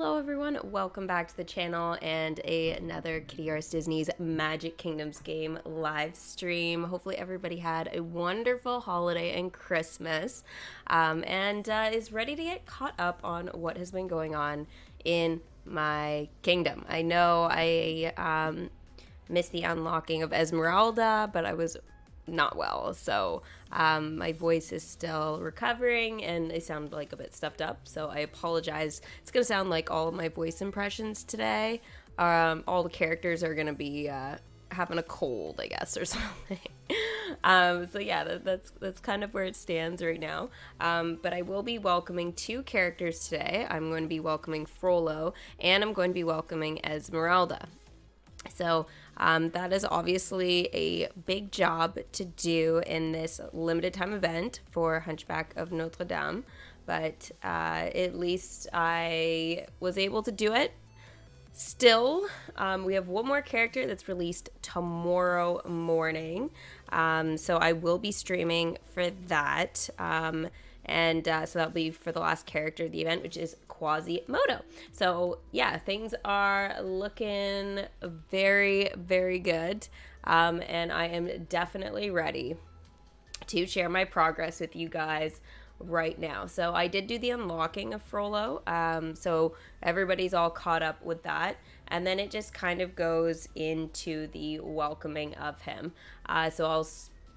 Hello everyone, welcome back to the channel and another Kittyarris Disney's Magic Kingdoms game live stream. Hopefully everybody had a wonderful holiday and Christmas and is ready to get caught up on what has been going on in my kingdom. I know I missed the unlocking of Esmeralda, but I was not well, so my voice is still recovering and I sound like a bit stuffed up, so I apologize. It's gonna sound like all of my voice impressions today. All the characters are gonna be having a cold, I guess, or something. So yeah, that's kind of where it stands right now. But I will be welcoming two characters today. I'm going to be welcoming Frollo and I'm going to be welcoming Esmeralda. So that is obviously a big job to do in this limited time event for Hunchback of Notre Dame, but at least I was able to do it. Still, we have one more character that's released tomorrow morning, so I will be streaming for that, so that'll be for the last character of the event, which is Quasimodo. So yeah, things are looking very, very good, and I am definitely ready to share my progress with you guys right now. So I did do the unlocking of Frollo, so everybody's all caught up with that, and then it just kind of goes into the welcoming of him. So I'll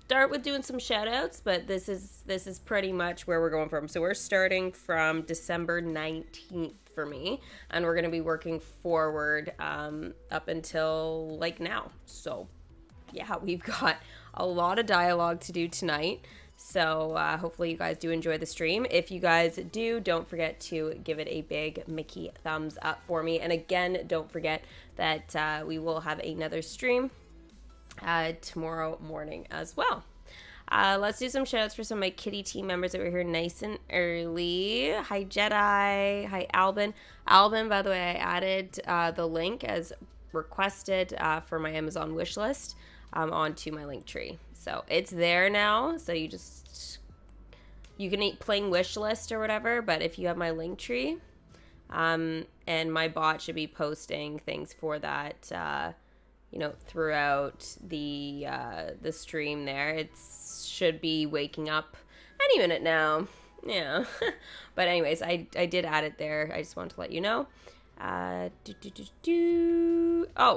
start with doing some shout outs, but this is pretty much where we're going from. So we're starting from December 19th for me, and we're going to be working forward up until like now. So yeah, we've got a lot of dialogue to do tonight. So hopefully you guys do enjoy the stream. If you guys do, don't forget to give it a big Mickey thumbs up for me. And again, don't forget that we will have another stream tomorrow morning as well. Let's do some shout outs for some of my kitty team members that were here nice and early. Hi Jedi. Hi Albin. Albin, by the way, I added the link as requested for my Amazon wish list onto my link tree. So it's there now. So you can playing wish list or whatever, but if you have my link tree, and my bot should be posting things for that, throughout the stream there. It should be waking up any minute now. Yeah. But anyways, I did add it there. I just wanted to let you know. Oh,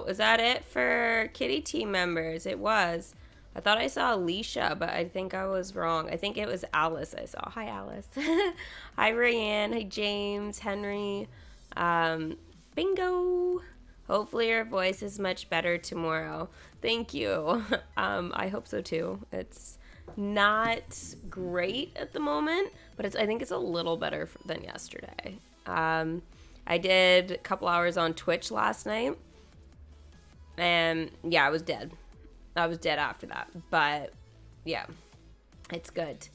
is that it for kitty team members? It was. I thought I saw Alicia, but I think I was wrong. I think it was Alice I saw. Hi, Alice. Hi, Rayanne. Hi, James. Henry. Bingo. Hopefully your voice is much better tomorrow. Thank you. I hope so too. It's not great at the moment, but I think it's a little better than yesterday. I did a couple hours on Twitch last night, and yeah, I was dead. I was dead after that, but yeah, it's good.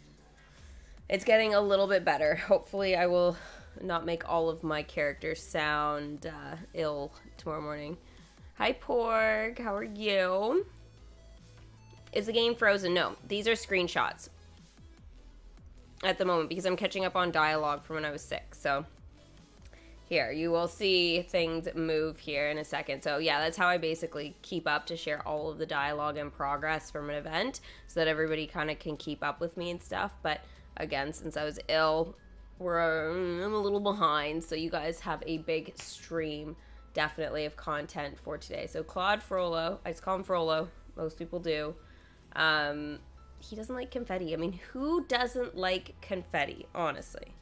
It's getting a little bit better. Hopefully I will not make all of my characters sound ill tomorrow morning. Hi Porg, how are you? Is the game frozen? No, these are screenshots at the moment because I'm catching up on dialogue from when I was sick. So here, you will see things move here in a second. So yeah, that's how I basically keep up to share all of the dialogue and progress from an event so that everybody kind of can keep up with me and stuff. But again, since I was ill, I'm a little behind, so you guys have a big stream definitely of content for today. So Claude Frollo, I just call him Frollo, most people do. He doesn't like confetti. I mean, who doesn't like confetti, honestly?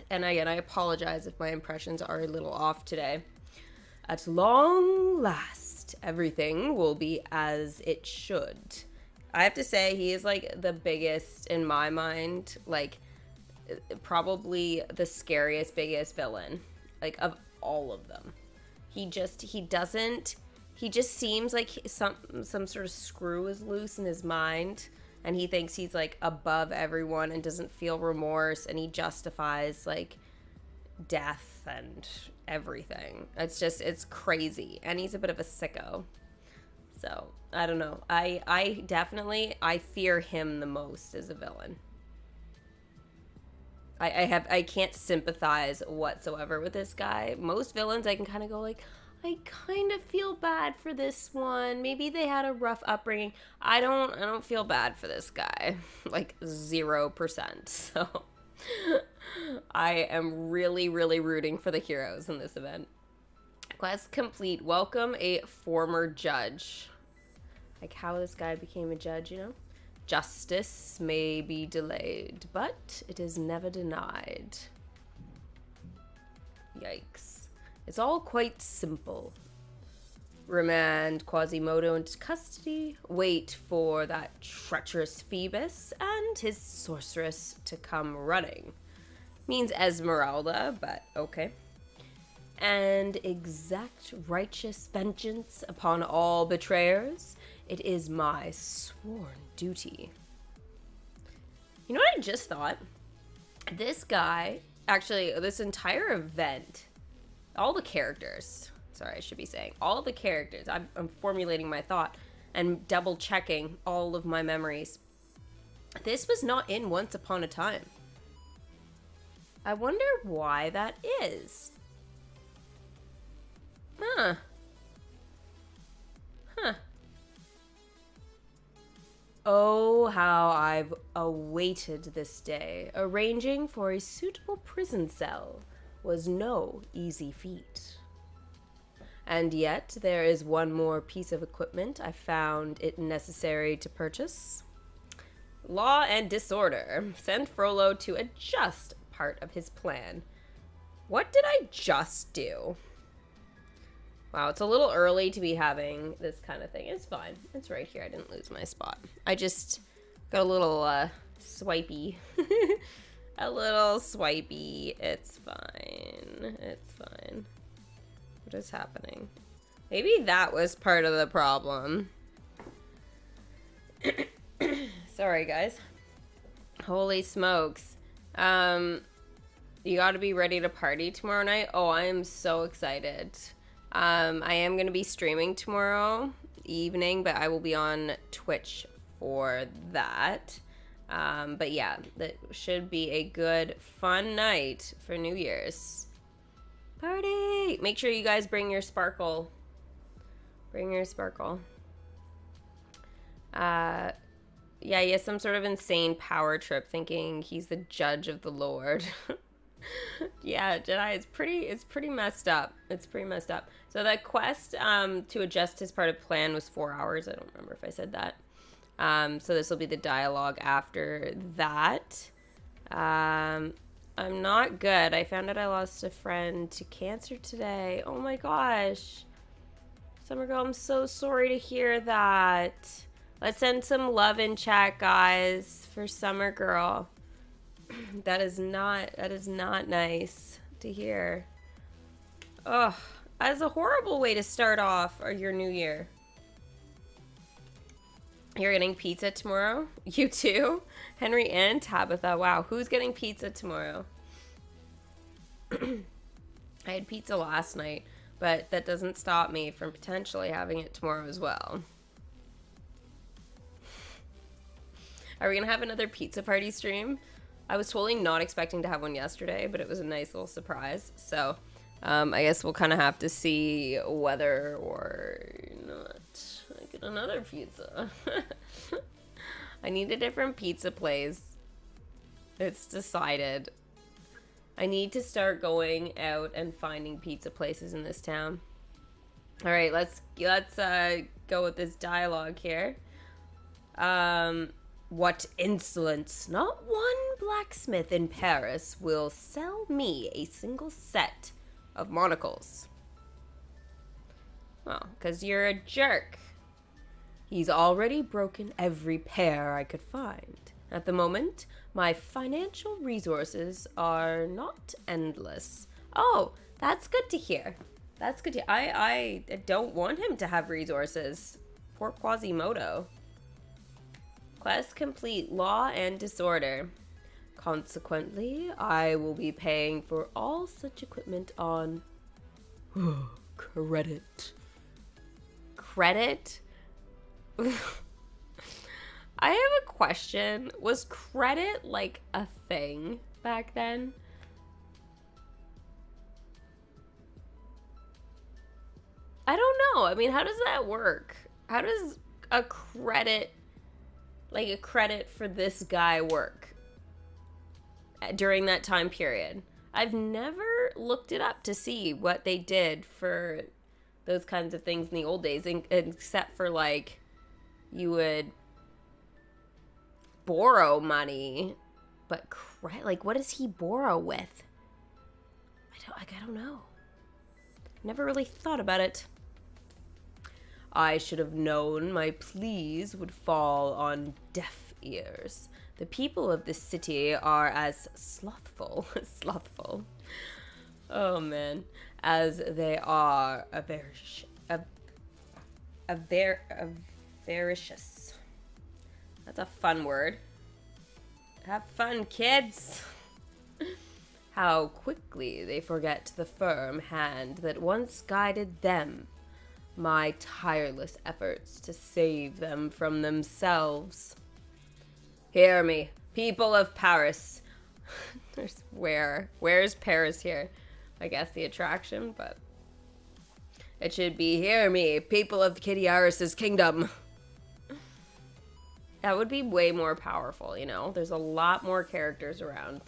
And again, I apologize if my impressions are a little off today. At long last, everything will be as it should. I have to say, he is like the biggest in my mind, like probably the scariest, biggest villain, like of all of them. He just seems like some sort of screw is loose in his mind, and he thinks he's like above everyone and doesn't feel remorse, and he justifies like death and everything. It's crazy, and he's a bit of a sicko. So I don't know. I definitely fear him the most as a villain. I can't sympathize whatsoever with this guy. Most villains I can kind of go like, I kind of feel bad for this one. Maybe they had a rough upbringing. I don't feel bad for this guy. Like 0%. So I am really, really rooting for the heroes in this event. Quest complete. Welcome a former judge. Like how this guy became a judge, you know? Justice may be delayed, but it is never denied. Yikes. It's all quite simple. Remand Quasimodo into custody, wait for that treacherous Phoebus and his sorceress to come running. Means Esmeralda, but okay. And exact righteous vengeance upon all betrayers. It is my sworn duty. You know what I just thought? This guy, actually, this entire event, all the characters, sorry, I should be saying, all the characters, I'm formulating my thought and double checking all of my memories. This was not in Once Upon a Time. I wonder why that is. Huh. Oh, how I've awaited this day. Arranging for a suitable prison cell was no easy feat. And yet, there is one more piece of equipment I found it necessary to purchase. Law and disorder. Send Frollo to adjust part of his plan. What did I just do? Wow, it's a little early to be having this kind of thing. It's fine. It's right here. I didn't lose my spot. I just got a little swipey. A little swipey. It's fine. It's fine. What is happening? Maybe that was part of the problem. Sorry, guys. Holy smokes. You gotta be ready to party tomorrow night. Oh, I am so excited. I am going to be streaming tomorrow evening, but I will be on Twitch for that. But yeah, that should be a good, fun night for New Year's. Party! Make sure you guys bring your sparkle. Bring your sparkle. Yeah, he has some sort of insane power trip thinking he's the judge of the Lord. Yeah, Jedi, it's pretty messed up. It's pretty messed up. So that quest to adjust his part of plan was 4 hours. I don't remember if I said that. So this will be the dialogue after that. I'm not good. I found out I lost a friend to cancer today. Oh my gosh. Summer Girl, I'm so sorry to hear that. Let's send some love in chat, guys, for Summer Girl. That is not nice to hear. Ugh, that's a horrible way to start off your new year. You're getting pizza tomorrow? You too? Henry and Tabitha. Wow, who's getting pizza tomorrow? I had pizza last night, but that doesn't stop me from potentially having it tomorrow as well. Are we gonna have another pizza party stream? I was totally not expecting to have one yesterday, but it was a nice little surprise. So I guess we'll kind of have to see whether or not I get another pizza. I need a different pizza place. It's decided. I need to start going out and finding pizza places in this town. All right, let's go with this dialogue here. What insolence! Not one blacksmith in Paris will sell me a single set of monocles. Well, because you're a jerk. He's already broken every pair I could find. At the moment, my financial resources are not endless. Oh, that's good to hear. That's good to hear. I don't want him to have resources. Poor Quasimodo. Quest complete. Law and disorder. Consequently, I will be paying for all such equipment on credit. Credit? I have a question. Was credit like a thing back then. I don't know. I mean, how does that work? How does a credit, like a credit for this guy, work during that time period? I've never looked it up to see what they did for those kinds of things in the old days, except for, like, you would borrow money, but like, what does he borrow with? I don't know. Never really thought about it. I should have known my pleas would fall on deaf ears. The people of this city are as slothful, oh man, as they are avaricious. That's a fun word. Have fun, kids. How quickly they forget the firm hand that once guided them. My tireless efforts to save them from themselves. Hear me, people of Paris. Where's Paris here? I guess the attraction, but it should be, hear me, people of Kittyarris' kingdom. That would be way more powerful, you know? There's a lot more characters around.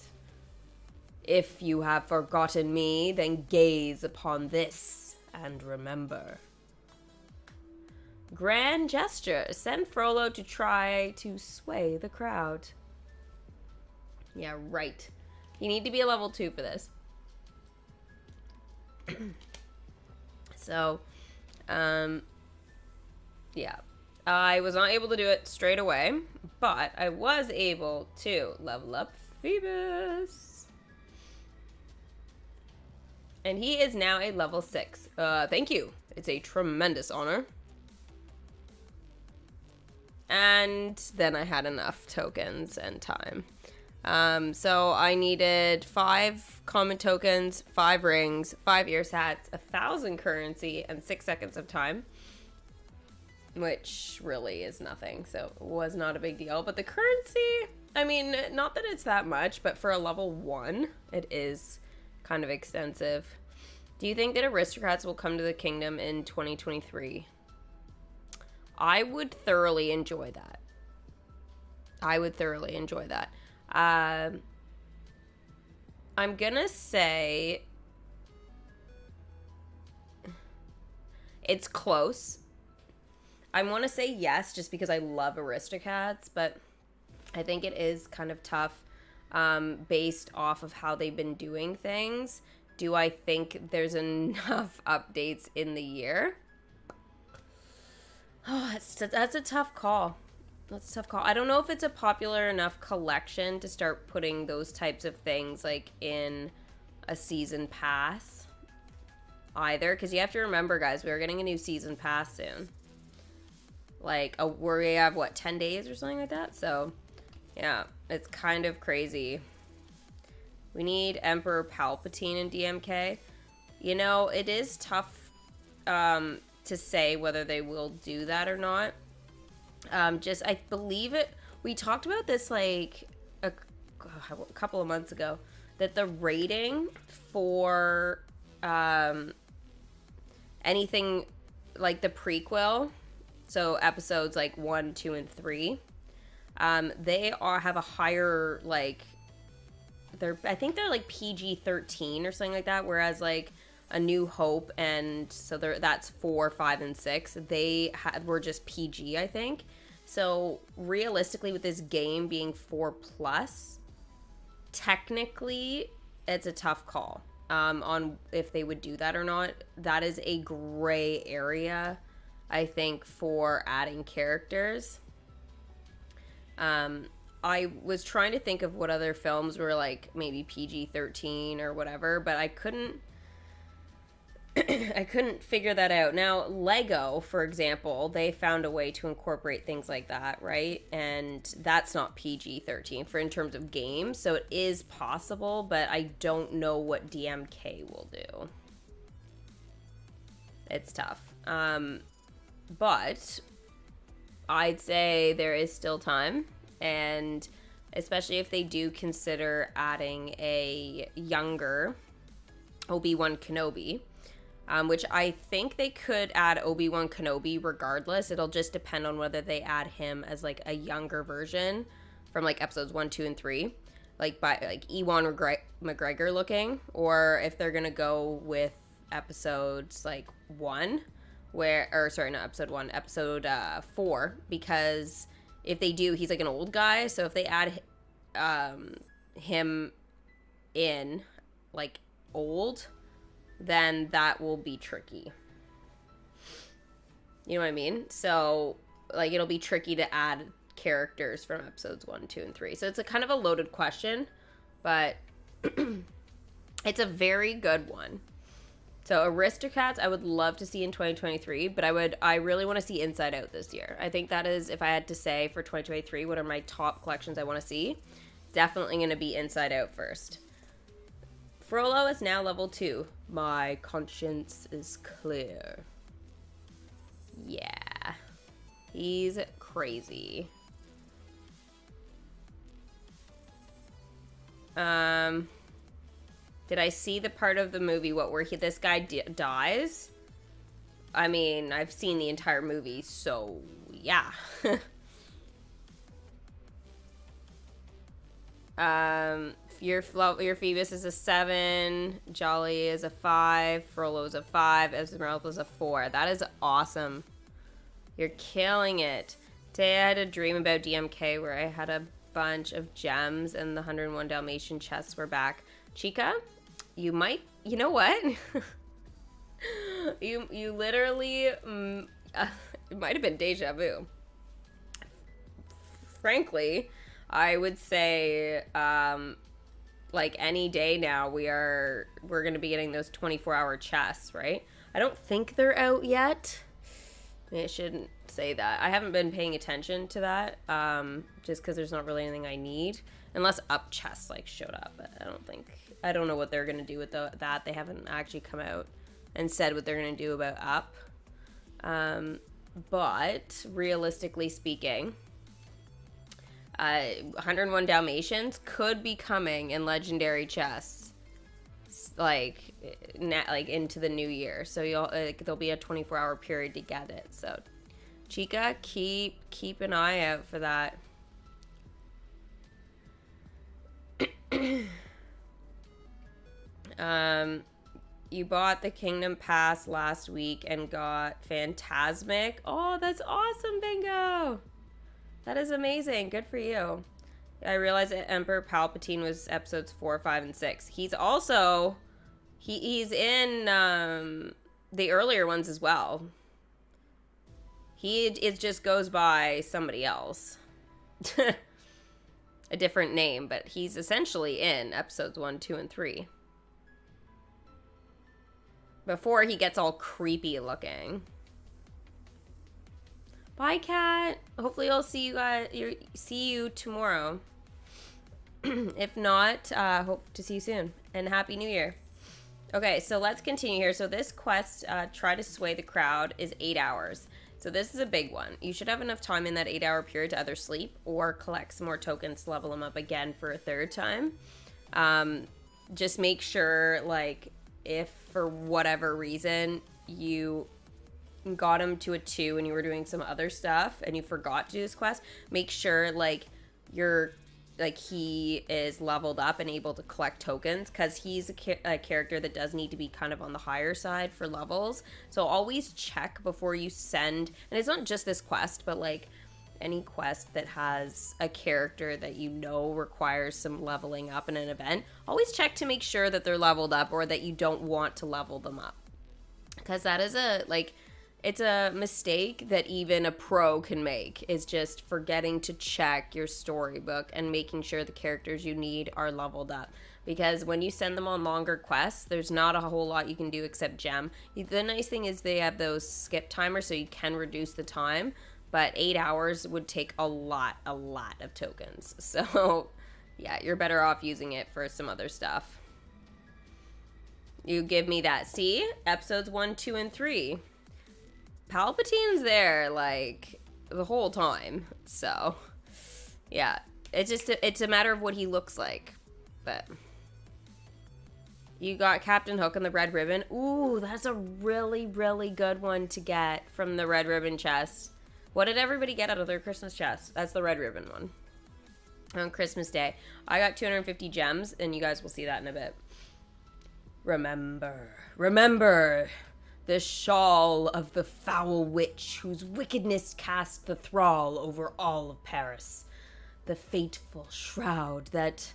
If you have forgotten me, then gaze upon this and remember. Grand gesture. Send Frollo to try to sway the crowd. Yeah, right. You need to be a level 2 for this. So, yeah. I was not able to do it straight away, but I was able to level up Phoebus. And he is now a level 6. Thank you. It's a tremendous honor. And then I had enough tokens and time. So I needed 5 common tokens, 5 rings, 5 ear sats, 1,000 currency, and 6 seconds of time. Which really is nothing, so it was not a big deal. But the currency, I mean, not that it's that much, but for a level 1, it is kind of extensive. Do you think that aristocrats will come to the kingdom in 2023? I would thoroughly enjoy that. I'm gonna say it's close. I want to say yes, just because I love aristocrats, but I think it is kind of tough based off of how they've been doing things. Do I think there's enough updates in the year? Oh, that's a tough call. I don't know if it's a popular enough collection to start putting those types of things like in a season pass either. Because you have to remember, guys, we are getting a new season pass soon. Like, we have, what, 10 days or something like that? So, yeah, it's kind of crazy. We need Emperor Palpatine in DMK. You know, it is tough to say whether they will do that or not. I believe it. We talked about this like a couple of months ago, that the rating for anything like the prequel, so episodes like 1, 2, and 3, they have a higher, like, I think they're like PG-13 or something like that, whereas like A New Hope, and so that's 4, 5, and 6. They were just PG, I think. So realistically, with this game being 4+, technically, it's a tough call on if they would do that or not. That is a gray area, I think, for adding characters. I was trying to think of what other films were like maybe PG-13 or whatever, but I couldn't figure that out. Now, Lego, for example, they found a way to incorporate things like that, right? And that's not PG-13 in terms of games, so it is possible, but I don't know what DMK will do. It's tough. But I'd say there is still time, and especially if they do consider adding a younger Obi-Wan Kenobi, which I think they could add Obi-Wan Kenobi regardless. It'll just depend on whether they add him as like a younger version from like episodes 1, 2, and 3, like by like Ewan McGregor looking, or if they're gonna go with episodes like 1, episode 4, because if they do, he's like an old guy, so if they add him in like old, then that will be tricky. You know what I mean? So like it'll be tricky to add characters from episodes 1, 2, and 3. So it's a kind of a loaded question, but it's a very good one. So Aristocats I would love to see in 2023, but I really want to see Inside Out this year. I think that is, if I had to say for 2023 what are my top collections I want to see, definitely going to be Inside Out first. Frollo is now level 2. My conscience is clear. Yeah. He's crazy. Did I see the part of the movie where this guy dies? I mean, I've seen the entire movie, so yeah. Your Phoebus is a 7, Jolly is a 5, Frollo is a 5, Esmeralda is a 4. That is awesome. You're killing it. Today I had a dream about DMK where I had a bunch of gems and the 101 Dalmatian chests were back. Chica, you know what? you literally, it might have been deja vu. Frankly, I would say, like any day now, we're going to be getting those 24-hour chests, right? I don't think they're out yet. I shouldn't say that. I haven't been paying attention to that, just because there's not really anything I need. Unless up chests, like, showed up. But I don't know what they're going to do with that. They haven't actually come out and said what they're going to do about up. But, realistically speaking, 101 Dalmatians could be coming in legendary chests, like into the new year. So there'll be a 24-hour period to get it. So, Chica, keep an eye out for that. You bought the Kingdom Pass last week and got Phantasmic. Oh, that's awesome, Bingo. That is amazing. Good for you. I realized that Emperor Palpatine was episodes 4, 5, and 6. He's also... He's in the earlier ones as well. It just goes by somebody else. A different name, but he's essentially in episodes 1, 2, and 3. Before he gets all creepy looking. Bye, Cat. Hopefully I'll see you tomorrow. If not, hope to see you soon. And Happy New Year. Okay, so let's continue here. So this quest, Try to Sway the Crowd, is 8 hours. So this is a big one. You should have enough time in that 8-hour period to either sleep or collect some more tokens to level them up again for a third time. Just make sure, like, if for whatever reason you got him to a 2 and you were doing some other stuff and you forgot to do this quest, make sure he is leveled up and able to collect tokens, because he's a character that does need to be kind of on the higher side for levels. So always check before you send, and it's not just this quest, but like any quest that has a character that you know requires some leveling up in an event, always check to make sure that they're leveled up or that you don't want to level them up, because that is it's a mistake that even a pro can make, is just forgetting to check your storybook and making sure the characters you need are leveled up. Because when you send them on longer quests, there's not a whole lot you can do except gem. The nice thing is they have those skip timers, so you can reduce the time, but 8 hours would take a lot of tokens. So yeah, you're better off using it for some other stuff. You give me that. See? Episodes 1, 2, and 3. Palpatine's there, like, the whole time. So, yeah. it's a matter of what he looks like. But you got Captain Hook and the red ribbon. Ooh, that's a really, really good one to get from the red ribbon chest. What did everybody get out of their Christmas chest? That's the red ribbon one. On Christmas Day. I got 250 gems, and you guys will see that in a bit. Remember the shawl of the foul witch whose wickedness cast the thrall over all of Paris. The fateful shroud that...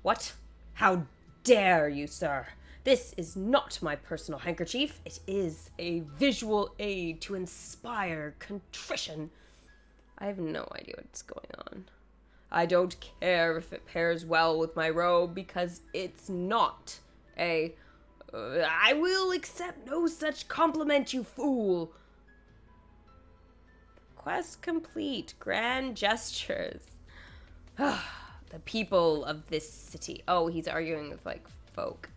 What? How dare you, sir? This is not my personal handkerchief. It is a visual aid to inspire contrition. I have no idea what's going on. I don't care if it pairs well with my robe because it's not a... I will accept no such compliment, you fool. Quest complete. Grand gestures. The people of this city. Oh, he's arguing with, like, folk.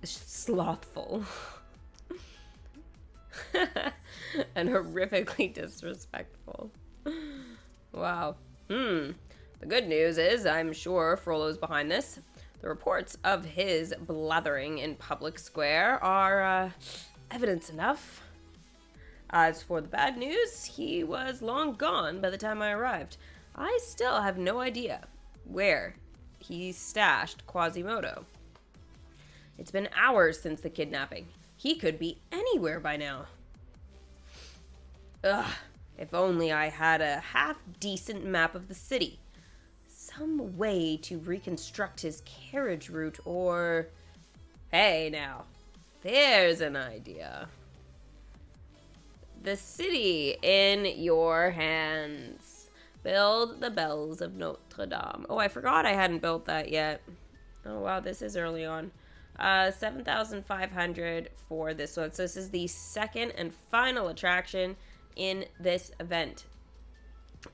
Slothful. And horrifically disrespectful. Wow. The good news is I'm sure Frollo's behind this. The reports of his blathering in public square are evidence enough. As for the bad news, he was long gone by the time I arrived. I still have no idea where he stashed Quasimodo. It's been hours since the kidnapping. He could be anywhere by now. Ugh, if only I had a half-decent map of the city. Some way to reconstruct his carriage route or... Hey, now. There's an idea. The city in your hands. Build the bells of Notre Dame. Oh, I forgot I hadn't built that yet. Oh, wow, this is early on. 7,500 for this one. So this is the second and final attraction in this event.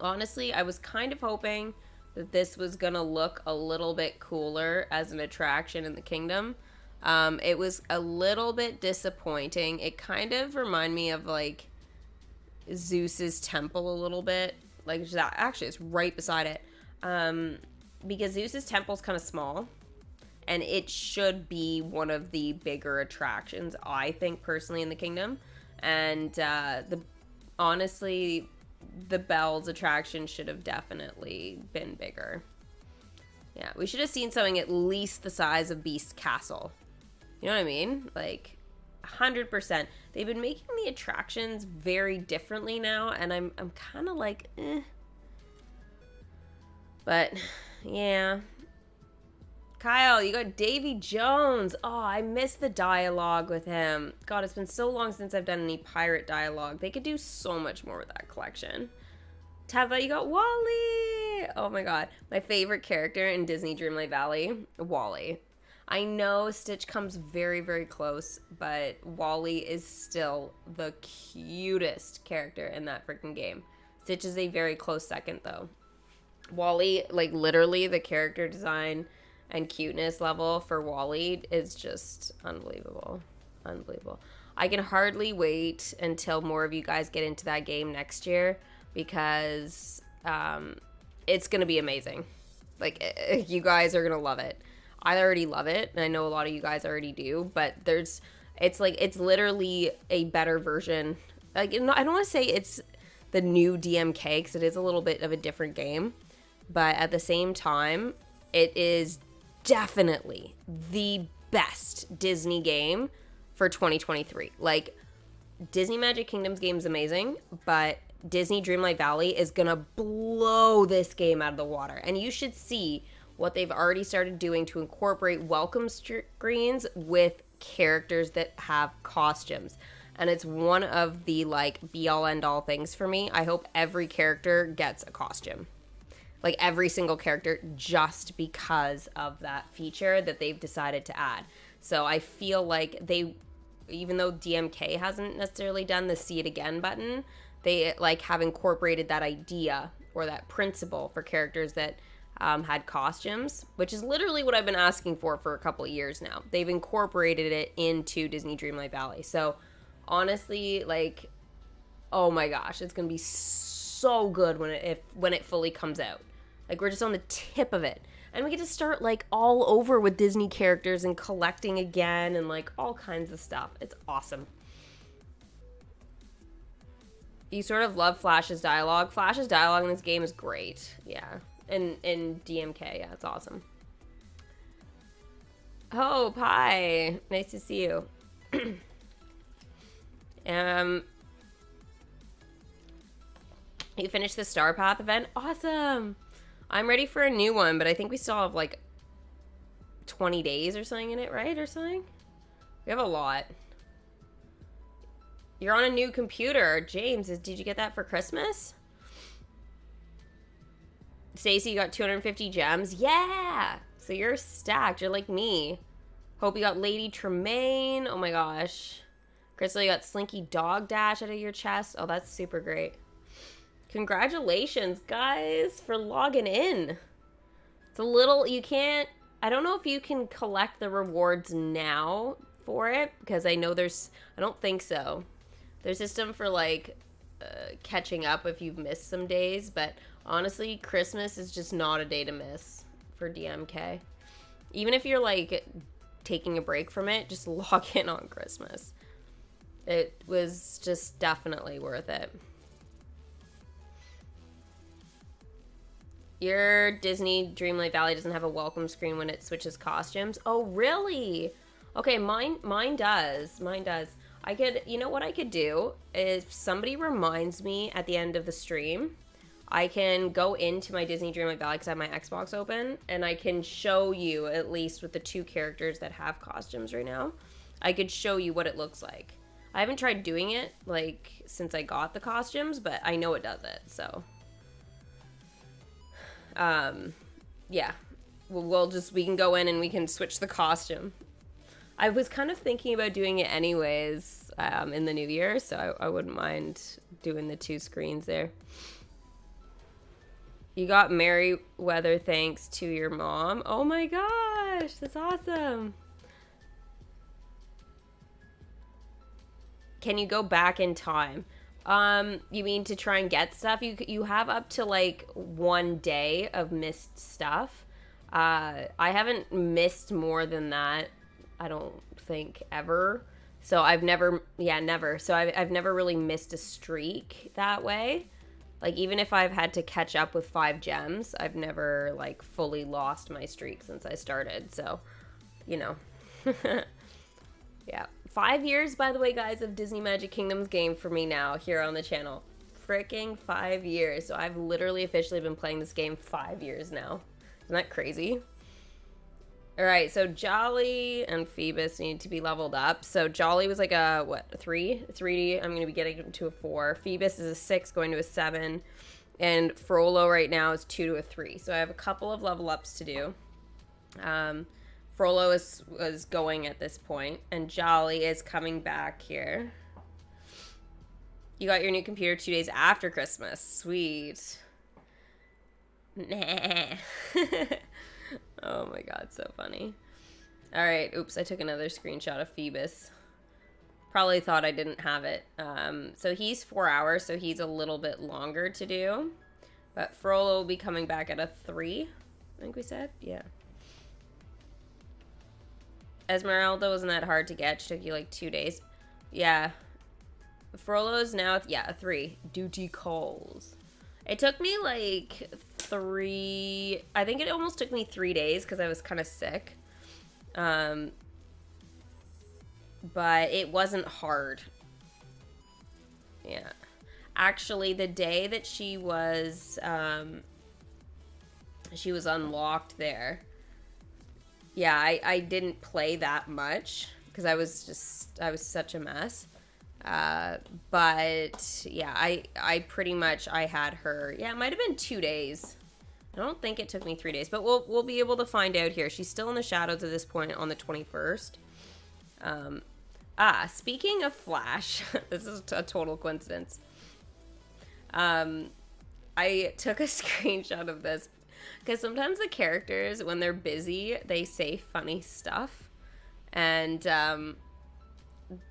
Honestly, I was kind of hoping that this was gonna look a little bit cooler as an attraction in the kingdom. It was a little bit disappointing. It kind of reminded me of like Zeus's temple a little bit. Like actually it's right beside it. Because Zeus's temple's kind of small. And it should be one of the bigger attractions, I think, personally, in the kingdom. And honestly, the bells attraction should have definitely been bigger. Yeah, we should have seen something at least the size of Beast Castle. You know what I mean? Like, 100%. They've been making the attractions very differently now, and I'm kind of like, eh. But, yeah. Kyle, you got Davy Jones. Oh, I miss the dialogue with him. God, it's been so long since I've done any pirate dialogue. They could do so much more with that collection. Tava, you got Wally. Oh my god. My favorite character in Disney Dreamlight Valley, Wally. I know Stitch comes very, very close, but Wally is still the cutest character in that freaking game. Stitch is a very close second, though. Wally, like, literally, the character design and cuteness level for Wally is just unbelievable. Unbelievable. I can hardly wait until more of you guys get into that game next year it's going to be amazing. Like, you guys are going to love it. I already love it, and I know a lot of you guys already do, but it's literally a better version. Like, I don't want to say it's the new DMK, because it is a little bit of a different game, but at the same time, it is definitely the best Disney game for 2023. Like, Disney Magic Kingdom's game is amazing, but Disney Dreamlight Valley is gonna blow this game out of the water. And you should see what they've already started doing to incorporate welcome screens with characters that have costumes. And it's one of the, like, be-all, end-all things for me. I hope every character gets a costume. Like, every single character, just because of that feature that they've decided to add. So I feel like they, even though DMK hasn't necessarily done the see it again button, they, like, have incorporated that idea or that principle for characters that had costumes, which is literally what I've been asking for a couple of years now. They've incorporated it into Disney Dreamlight Valley. So honestly, like, oh my gosh, it's gonna be so good when it fully comes out. Like, we're just on the tip of it. And we get to start, like, all over with Disney characters and collecting again and, like, all kinds of stuff. It's awesome. You sort of love Flash's dialogue. Flash's dialogue in this game is great. Yeah. In DMK, yeah, it's awesome. Oh, Pi. Nice to see you. You finished the Star Path event? Awesome. I'm ready for a new one, but I think we still have like 20 days or something in it, right? Or something? We have a lot. You're on a new computer. James, did you get that for Christmas? Stacy, you got 250 gems? Yeah! So you're stacked. You're like me. Hope you got Lady Tremaine. Oh my gosh. Crystal, you got Slinky Dog Dash out of your chest. Oh, that's super great. Congratulations, guys, for logging in. It's a little, you can't, I don't know if you can collect the rewards now for it, because I know I don't think so. There's a system for, like, catching up if you've missed some days, but honestly, Christmas is just not a day to miss for DMK. Even if you're, like, taking a break from it, just log in on Christmas. It was just definitely worth it. Your Disney Dreamlight Valley doesn't have a welcome screen when it switches costumes. Oh, really? Okay, mine does. Mine does. You know what I could do? If somebody reminds me at the end of the stream, I can go into my Disney Dreamlight Valley because I have my Xbox open, and I can show you, at least with the 2 characters that have costumes right now, I could show you what it looks like. I haven't tried doing it, like, since I got the costumes, but I know it does it, so... yeah, we can go in and we can switch the costume. I was kind of thinking about doing it anyways, in the new year, so I wouldn't mind doing the 2 screens there. You got Merryweather thanks to your mom. Oh my gosh, that's awesome. Can you go back in time? You mean to try and get stuff? You have up to like 1 day of missed stuff. I haven't missed more than that, I don't think, ever. So I've never, never. So I've never really missed a streak that way. Like, even if I've had to catch up with 5 gems, I've never, like, fully lost my streak since I started. So, you know. Yeah. 5 years, by the way, guys, of Disney Magic Kingdoms game for me now here on the channel. Freaking 5 years. So I've literally officially been playing this game 5 years now. Isn't that crazy? All right, so Jolly and Phoebus need to be leveled up. So Jolly was like a, what, a 3? 3D. I'm going to be getting to a 4. Phoebus is a 6 going to a 7. And Frollo right now is 2 to a 3. So I have a couple of level ups to do. Frollo was going at this point, and Jolly is coming back here. You got your new computer 2 days after Christmas. Sweet. Nah. Oh my god, so funny. Alright, oops, I took another screenshot of Phoebus. Probably thought I didn't have it. So he's 4 hours, so he's a little bit longer to do. But Frollo will be coming back at a 3, I think we said? Yeah. Esmeralda wasn't that hard to get. She took you like 2 days. Yeah. Frollo is now, a 3. Duty calls. It took me like 3, I think it almost took me 3 days because I was kind of sick. But it wasn't hard. Yeah. Actually, the day that she was unlocked there, yeah, I didn't play that much because I was such a mess. But yeah, I pretty much, I had her, yeah, it might have been 2 days. I don't think it took me 3 days, but we'll be able to find out here. She's still in the shadows at this point on the 21st. Speaking of Flash, this is a total coincidence. I took a screenshot of this because sometimes the characters, when they're busy, they say funny stuff. And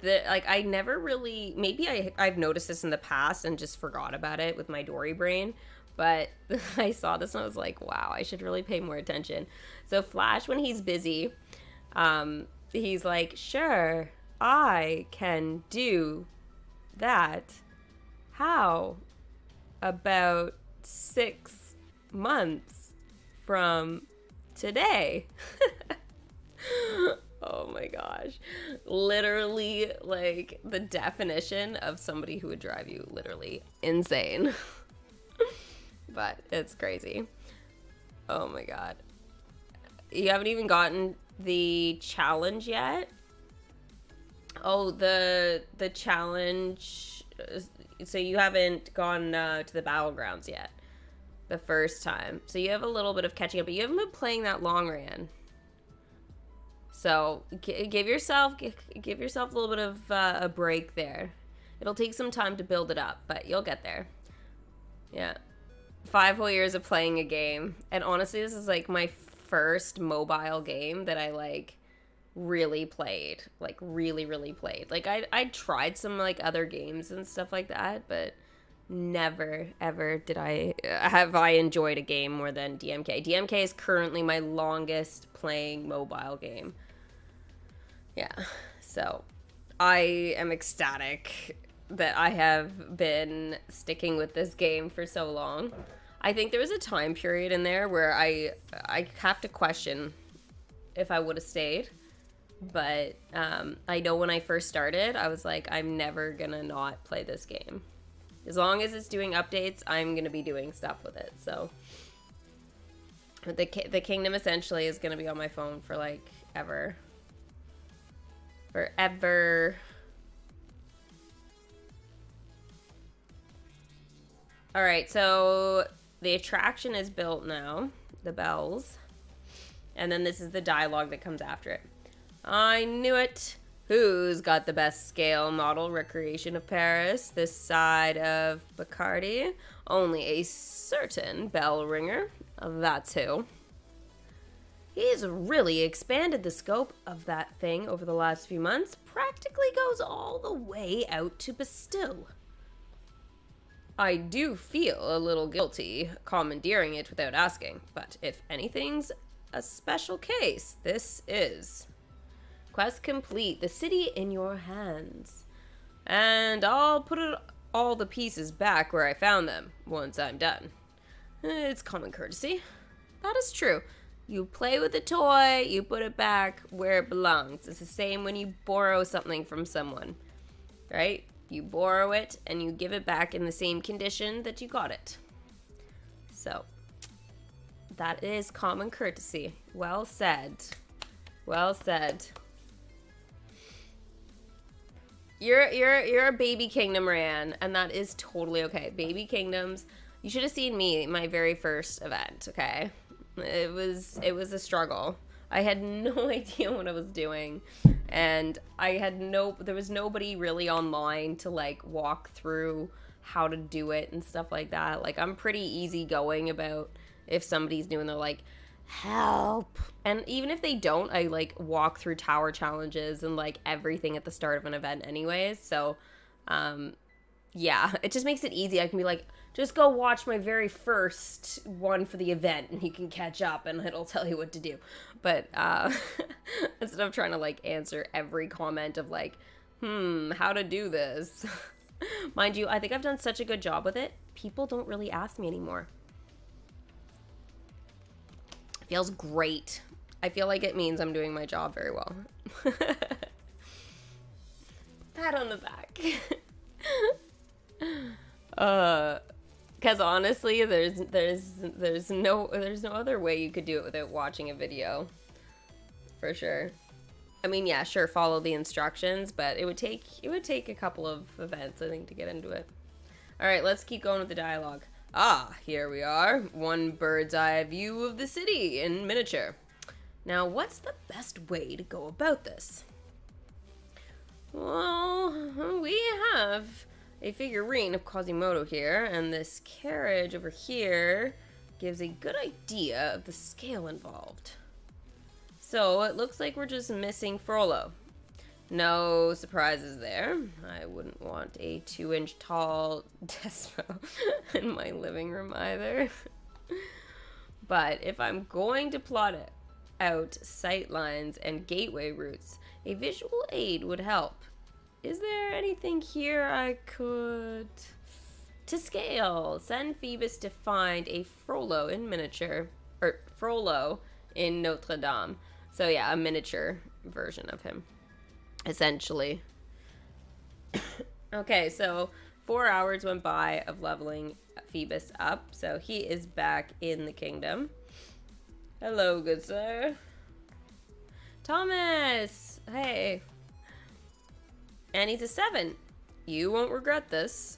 like I never really, maybe I've noticed this in the past and just forgot about it with my Dory brain, but I saw this and I was like, wow, I should really pay more attention. So Flash, when he's busy, he's like, sure, I can do that. How about 6 months from today? Oh my gosh. Literally, like, the definition of somebody who would drive you literally insane. But it's crazy. Oh my god. You haven't even gotten the challenge yet? Oh, the challenge. So you haven't gone to the battlegrounds yet. The first time. So you have a little bit of catching up, but you haven't been playing that long, Ryan. So give yourself a little bit of a break there. It'll take some time to build it up, but you'll get there. Yeah. 5 whole years of playing a game. And honestly, this is like my first mobile game that I like really played. Like really played. Like I tried some like other games and stuff like that, but never ever did I enjoyed a game more than DMK. DMK is currently my longest playing mobile game. Yeah, so I am ecstatic that I have been sticking with this game for so long. I think there was a time period in there where I have to question if I would have stayed. But I know when I first started, I was like, I'm never gonna not play this game. As long as it's doing updates, I'm gonna be doing stuff with it. So the kingdom essentially is gonna be on my phone for like ever. Forever. Alright, so the attraction is built now. The bells. And then this is the dialogue that comes after it. I knew it. Who's got the best scale model recreation of Paris? This side of Bacardi? Only a certain bell ringer. That's who. He's really expanded the scope of that thing over the last few months. Practically goes all the way out to Bastille. I do feel a little guilty commandeering it without asking, but if anything's a special case, this is. Quest complete. The city in your hands. And I'll put all the pieces back where I found them once I'm done. It's common courtesy. That is true. You play with a toy, you put it back where it belongs. It's the same when you borrow something from someone, right? You borrow it and you give it back in the same condition that you got it. So, that is common courtesy. Well said. Well said. You're a baby kingdom, Ryan, and that is totally okay. Baby kingdoms. You should have seen me my very first event, okay? It was a struggle. I had no idea what I was doing, and there was nobody really online to like walk through how to do it and stuff like that. Like, I'm pretty easygoing about if somebody's new and they're like, help. And even if they don't, I like walk through tower challenges and like everything at the start of an event anyways. So, yeah, it just makes it easy. I can be like, just go watch my very first one for the event and you can catch up and it'll tell you what to do. But instead of trying to like answer every comment of like, how to do this. Mind you, I think I've done such a good job with it. People don't really ask me anymore. It feels great. I feel like it means I'm doing my job very well. Pat on the back. Because honestly, there's no other way you could do it without watching a video, for sure. I mean, yeah, sure, follow the instructions, but it would take a couple of events, I think, to get into it. All right, let's keep going with the dialogue. Ah, here we are. One bird's eye view of the city in miniature. Now, what's the best way to go about this? Well, we have a figurine of Quasimodo here, and this carriage over here gives a good idea of the scale involved. So it looks like we're just missing Frollo. No surprises there. I wouldn't want a 2-inch tall Despo in my living room either. But if I'm going to plot it out sight lines and gateway routes, a visual aid would help. Is there anything here I could... To scale, send Phoebus to find a Frollo in miniature, or Frollo in Notre Dame. So yeah, a miniature version of him, essentially. Okay, so 4 hours went by of leveling Phoebus up, so he is back in the kingdom. Hello, good sir. Thomas! Hey. And he's a 7. You won't regret this.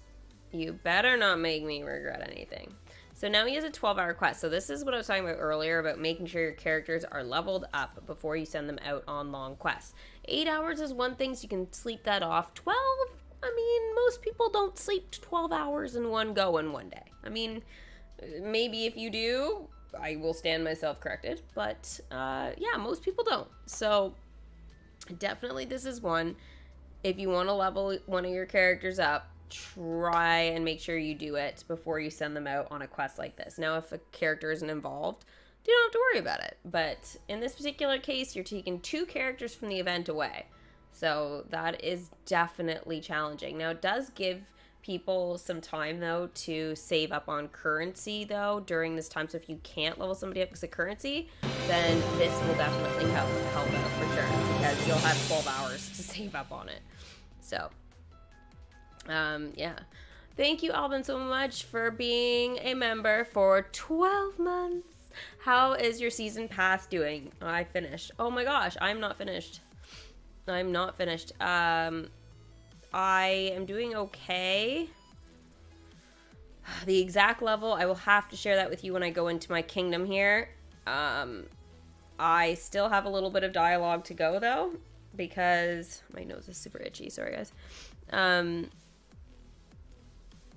You better not make me regret anything. So now he has a 12-hour quest. So this is what I was talking about earlier about making sure your characters are leveled up before you send them out on long quests. 8 hours is one thing, so you can sleep that off. 12, I mean, most people don't sleep 12 hours in one go in one day. I mean, maybe if you do, I will stand myself corrected. But yeah, most people don't. So definitely this is one. If you want to level one of your characters up, try and make sure you do it before you send them out on a quest like this. Now, if a character isn't involved, you don't have to worry about it. But in this particular case, you're taking 2 characters from the event away. So that is definitely challenging. Now, it does give people some time, though, to save up on currency, though, during this time. So if you can't level somebody up because of currency, then this will definitely help out for sure, because you'll have 12 hours to save up on it. So... yeah. Thank you, Alvin, so much for being a member for 12 months. How is your season pass doing? I finished. Oh my gosh, I'm not finished. I'm not finished. I am doing okay. The exact level, I will have to share that with you when I go into my kingdom here. I still have a little bit of dialogue to go, though, because my nose is super itchy. Sorry, guys.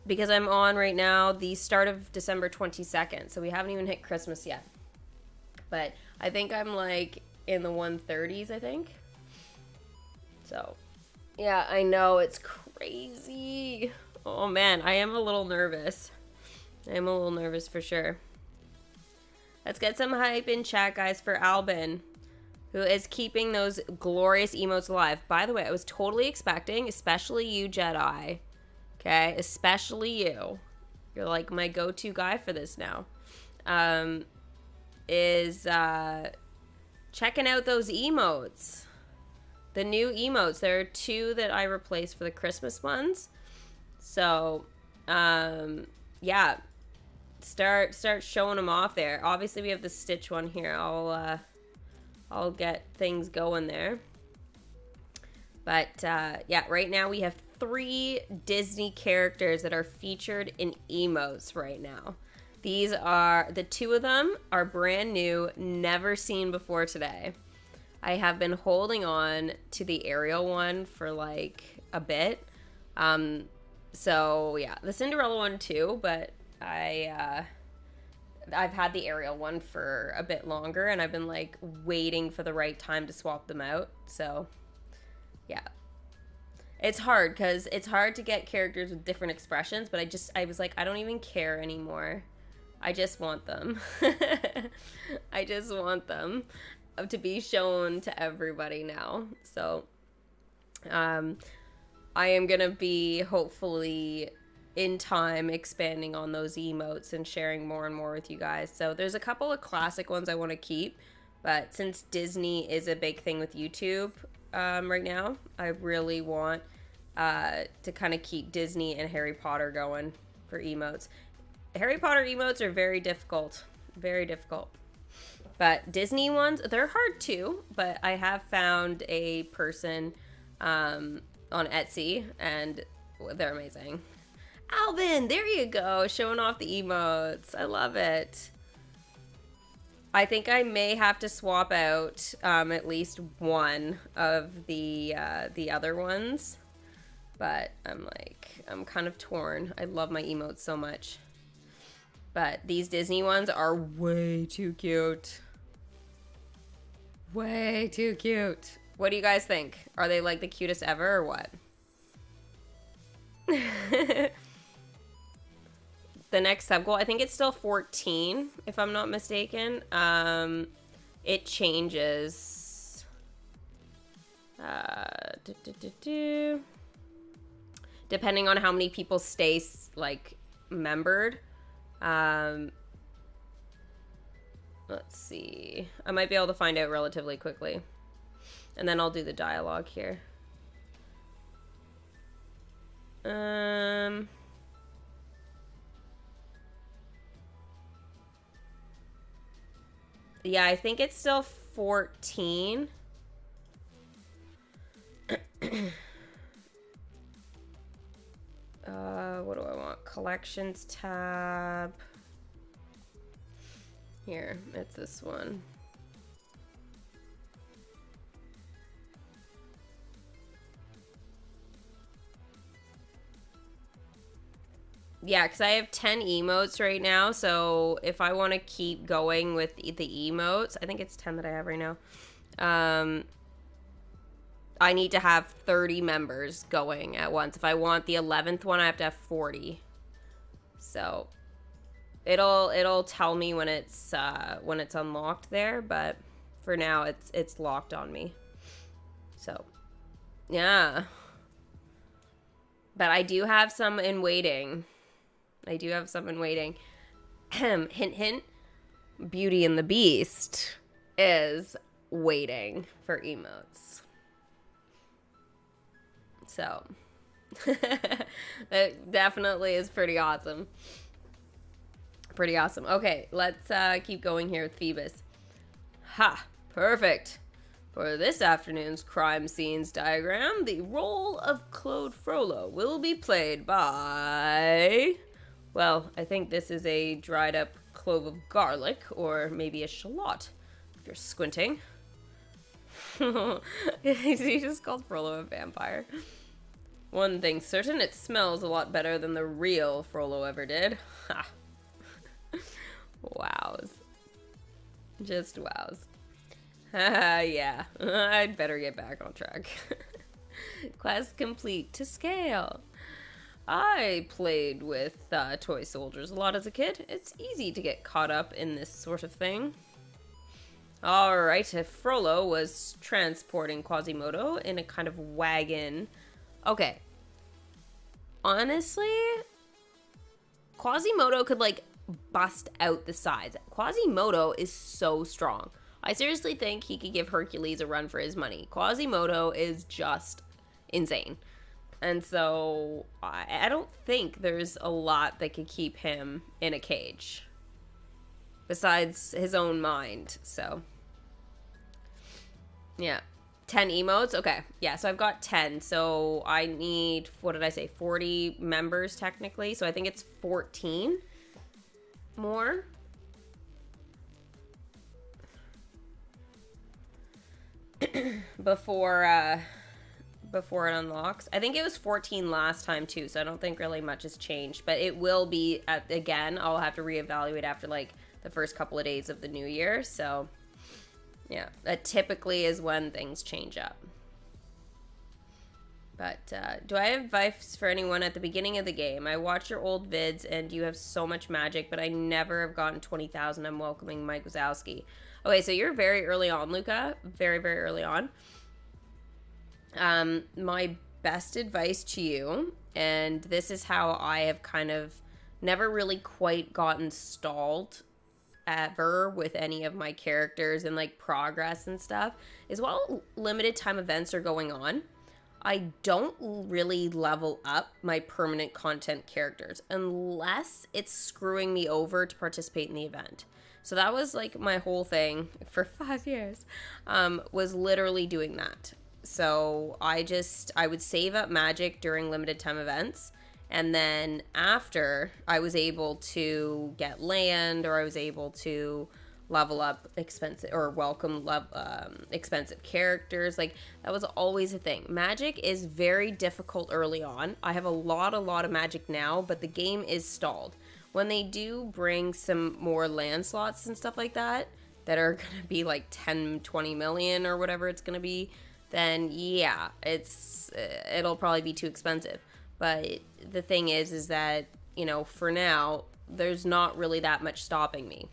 Because I'm on right now the start of December 22nd, so we haven't even hit Christmas yet. But I think I'm like in the 130s, I think. So, yeah, I know, it's crazy. Oh man, I am a little nervous. I am a little nervous for sure. Let's get some hype in chat, guys, for Albin, who is keeping those glorious emotes alive. By the way, I was totally expecting, especially you, Jedi, okay, especially you, you're like my go-to guy for this now, is checking out those emotes, the new emotes. There are 2 that I replaced for the Christmas ones. So, yeah, start showing them off there. Obviously, we have the Stitch one here. I'll get things going there. But, yeah, right now we have 3 Disney characters that are featured in emotes right now. These are, the 2 of them are brand new, never seen before today. I have been holding on to the Ariel one for like a bit. So yeah, the Cinderella one too, but I've had the Ariel one for a bit longer, and I've been like waiting for the right time to swap them out. So yeah. It's hard because it's hard to get characters with different expressions, but I was like, I don't even care anymore. I just want them. I just want them to be shown to everybody now. So, I am going to be hopefully in time expanding on those emotes and sharing more and more with you guys. So there's a couple of classic ones I want to keep, but since Disney is a big thing with YouTube, right now, I really want to kind of keep Disney and Harry Potter going for emotes. Harry Potter emotes are very difficult, but Disney ones, they're hard too, but I have found a person on Etsy, and they're amazing. Alvin, there you go, showing off the emotes. I love it. I think I may have to swap out at least one of the other ones, but I'm kind of torn. I love my emotes so much, but these Disney ones are way too cute. Way too cute. What do you guys think? Are they like the cutest ever or what? The next sub goal, I think it's still 14, if I'm not mistaken. It changes. Depending on how many people stay, like, membered. Let's see. I might be able to find out relatively quickly. And then I'll do the dialogue here. Yeah, I think it's still 14. What do I want? Collections tab. Here, it's this one. Yeah, because I have 10 emotes right now, so if I want to keep going with the emotes, I think it's 10 that I have right now, I need to have 30 members going at once. If I want the 11th one, I have to have 40. So it'll tell me when it's unlocked there, but for now it's locked on me. So yeah, but I do have some in waiting. Hint, hint. Beauty and the Beast is waiting for emotes. So, that definitely is pretty awesome. Pretty awesome. Okay, let's keep going here with Phoebus. Ha! Perfect. For this afternoon's crime scenes diagram, the role of Claude Frollo will be played by... Well, I think this is a dried up clove of garlic, or maybe a shallot, if you're squinting. He just called Frollo a vampire. One thing's certain, it smells a lot better than the real Frollo ever did. Ha! Wows. Just wows. Yeah, I'd better get back on track. Quest complete to scale. I played with toy soldiers a lot as a kid. It's easy to get caught up in this sort of thing. Alright, if Frollo was transporting Quasimodo in a kind of wagon... Okay. Honestly, Quasimodo could, like, bust out the sides. Quasimodo is so strong. I seriously think he could give Hercules a run for his money. Quasimodo is just insane. And so I don't think there's a lot that could keep him in a cage besides his own mind. So yeah, 10 emotes. Okay. Yeah. So I've got 10. So I need, what did I say? 40 members technically. So I think it's 14 more. Before it unlocks. I think it was 14 last time too, so I don't think really much has changed, but it will be again. I'll have to reevaluate after like the first couple of days of the new year. So yeah, that typically is when things change up. But do I have advice for anyone at the beginning of the game? I watch your old vids and you have so much magic, but I never have gotten 20,000. I'm welcoming Mike Wazowski. Okay, so you're very early on, Luca. Very, very early on. My best advice to you, and this is how I have kind of never really quite gotten stalled ever with any of my characters and like progress and stuff, is while limited time events are going on, I don't really level up my permanent content characters unless it's screwing me over to participate in the event. So that was like my whole thing for 5 years, was literally doing that. So I would save up magic during limited time events. And then after, I was able to get land, or I was able to level up expensive or welcome expensive characters. Like, that was always a thing. Magic is very difficult early on. I have a lot of magic now, but the game is stalled. When they do bring some more land slots and stuff like that are going to be like 10, 20 million or whatever it's going to be, then yeah, it'll probably be too expensive. But the thing is that, you know, for now, there's not really that much stopping me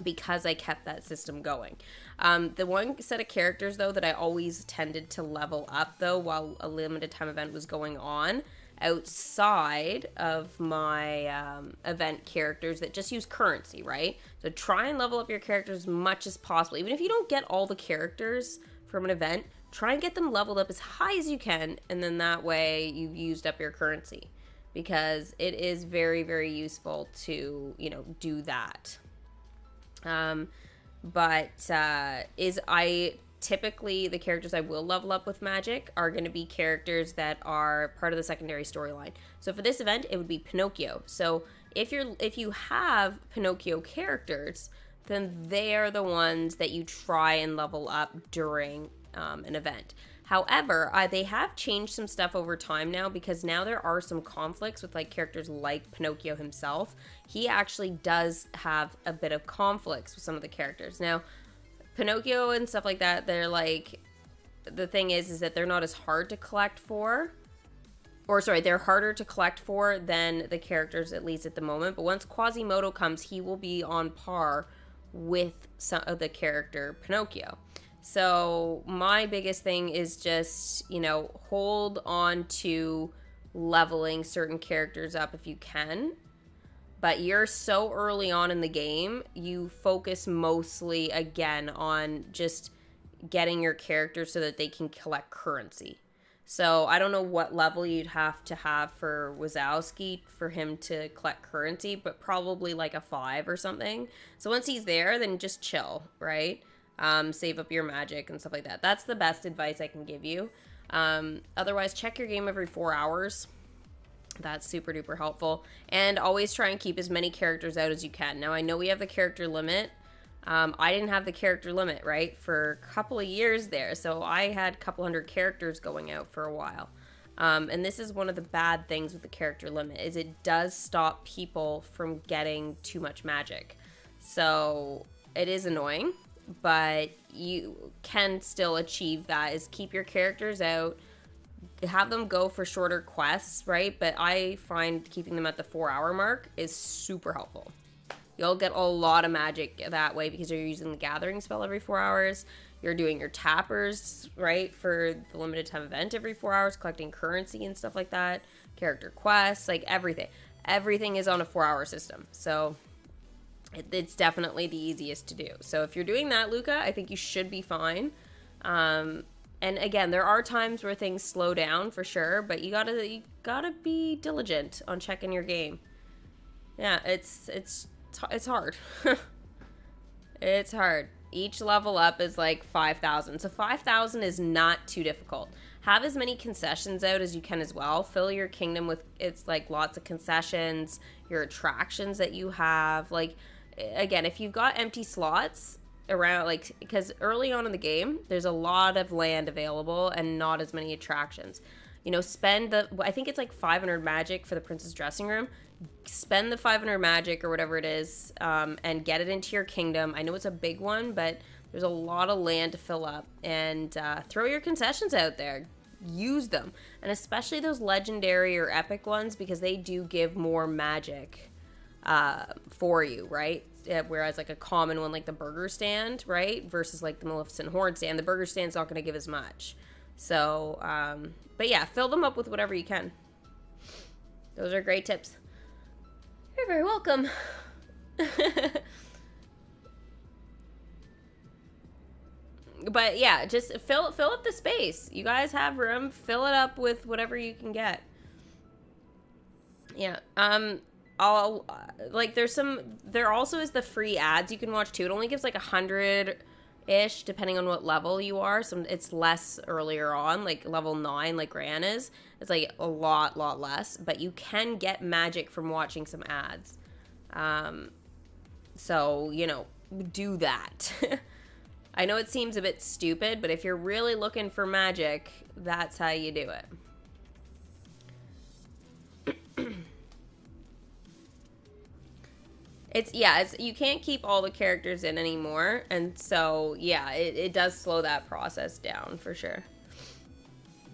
because I kept that system going. The one set of characters, though, that I always tended to level up, though, while a limited time event was going on, outside of my event characters that just use currency, right? So try and level up your characters as much as possible. Even if you don't get all the characters from an event, try and get them leveled up as high as you can, and then that way you've used up your currency, because it is very, very useful to, you know, do that. Typically, the characters I will level up with magic are going to be characters that are part of the secondary storyline. So for this event, it would be Pinocchio. So if you have Pinocchio characters, then they are the ones that you try and level up during an event. However, they have changed some stuff over time now, because now there are some conflicts with like characters like Pinocchio himself. He actually does have a bit of conflicts with some of the characters. Now, Pinocchio and stuff like that, they're like, the thing is that they're not as hard to collect for. Or sorry, they're harder to collect for than the characters, at least at the moment. But once Quasimodo comes, he will be on par with some of the character Pinocchio. So my biggest thing is just, you know, hold on to leveling certain characters up if you can. But you're so early on in the game, you focus mostly, again, on just getting your characters so that they can collect currency. So I don't know what level you'd have to have for Wazowski for him to collect currency, but probably like a 5 or something. So once he's there, then just chill, right? Save up your magic and stuff like that. That's the best advice I can give you. Otherwise, check your game every 4 hours. That's super duper helpful. And always try and keep as many characters out as you can. Now, I know we have the character limit. I didn't have the character limit, right, for a couple of years there. So I had a couple hundred characters going out for a while. And this is one of the bad things with the character limit, is it does stop people from getting too much magic. So it is annoying, but you can still achieve that, is keep your characters out, have them go for shorter quests, right? But I find keeping them at the 4-hour mark is super helpful. You'll get a lot of magic that way because you're using the gathering spell every 4 hours. You're doing your tappers, right, for the limited time event every 4 hours, collecting currency and stuff like that, character quests, like everything. Everything is on a 4-hour system. So it's definitely the easiest to do. So if you're doing that, Luca, I think you should be fine. And again, there are times where things slow down for sure, but you gotta be diligent on checking your game. Yeah, it's hard. It's hard. Each level up is like 5,000. So 5,000 is not too difficult. Have as many concessions out as you can as well. Fill your kingdom with, it's like lots of concessions, your attractions that you have. Like, again, if you've got empty slots around, like, because early on in the game there's a lot of land available and not as many attractions, you know, I think it's like 500 magic for the princess dressing room. Spend the 500 magic or whatever it is, and get it into your kingdom. I know it's a big one, but there's a lot of land to fill up, and throw your concessions out there, use them, and especially those legendary or epic ones, because they do give more magic for you, right? Whereas like a common one like the burger stand, right, versus like the Maleficent Horn stand, the burger stand's not going to give as much. So but yeah, fill them up with whatever you can. Those are great tips. You're very welcome. But yeah, just fill up the space. You guys have room, fill it up with whatever you can get. Yeah. There also is the free ads you can watch too. It only gives like 100-ish depending on what level you are. It's less earlier on, like level 9 like Gran is. It's like a lot less, but you can get magic from watching some ads. So, you know, do that. I know it seems a bit stupid, but if you're really looking for magic, that's how you do it. You can't keep all the characters in anymore, and so yeah, it does slow that process down for sure.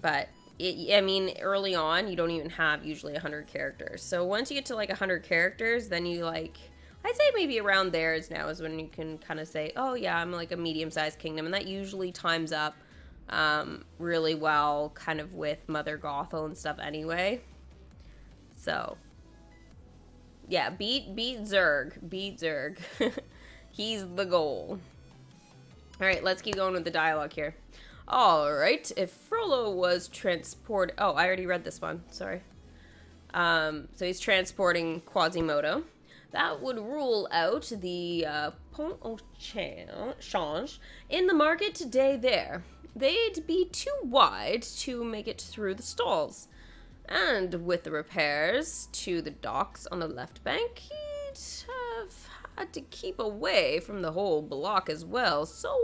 But I mean, early on, you don't even have usually 100 characters. So once you get to like 100 characters, then you like, I'd say maybe around there is now is when you can kind of say, oh yeah, I'm like a medium-sized kingdom. And that usually times up really well kind of with Mother Gothel and stuff anyway. So yeah, beat Zerg. Beat Zerg. He's the goal. All right, let's keep going with the dialogue here. All right, if Frollo was transported... Oh, I already read this one. Sorry. So he's transporting Quasimodo. That would rule out the Pont au Change in the market today there. They'd be too wide to make it through the stalls. And with the repairs to the docks on the left bank, he'd have had to keep away from the whole block as well. So,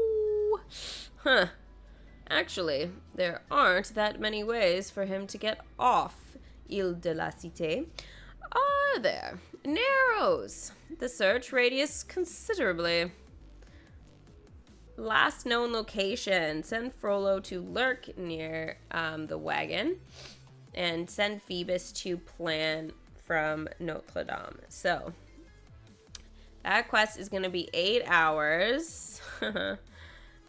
actually, there aren't that many ways for him to get off Ile de la Cité, are there? Narrows the search radius considerably. Last known location, send Frollo to lurk near the wagon, and send Phoebus to plan from Notre Dame. So, that quest is going to be 8 hours.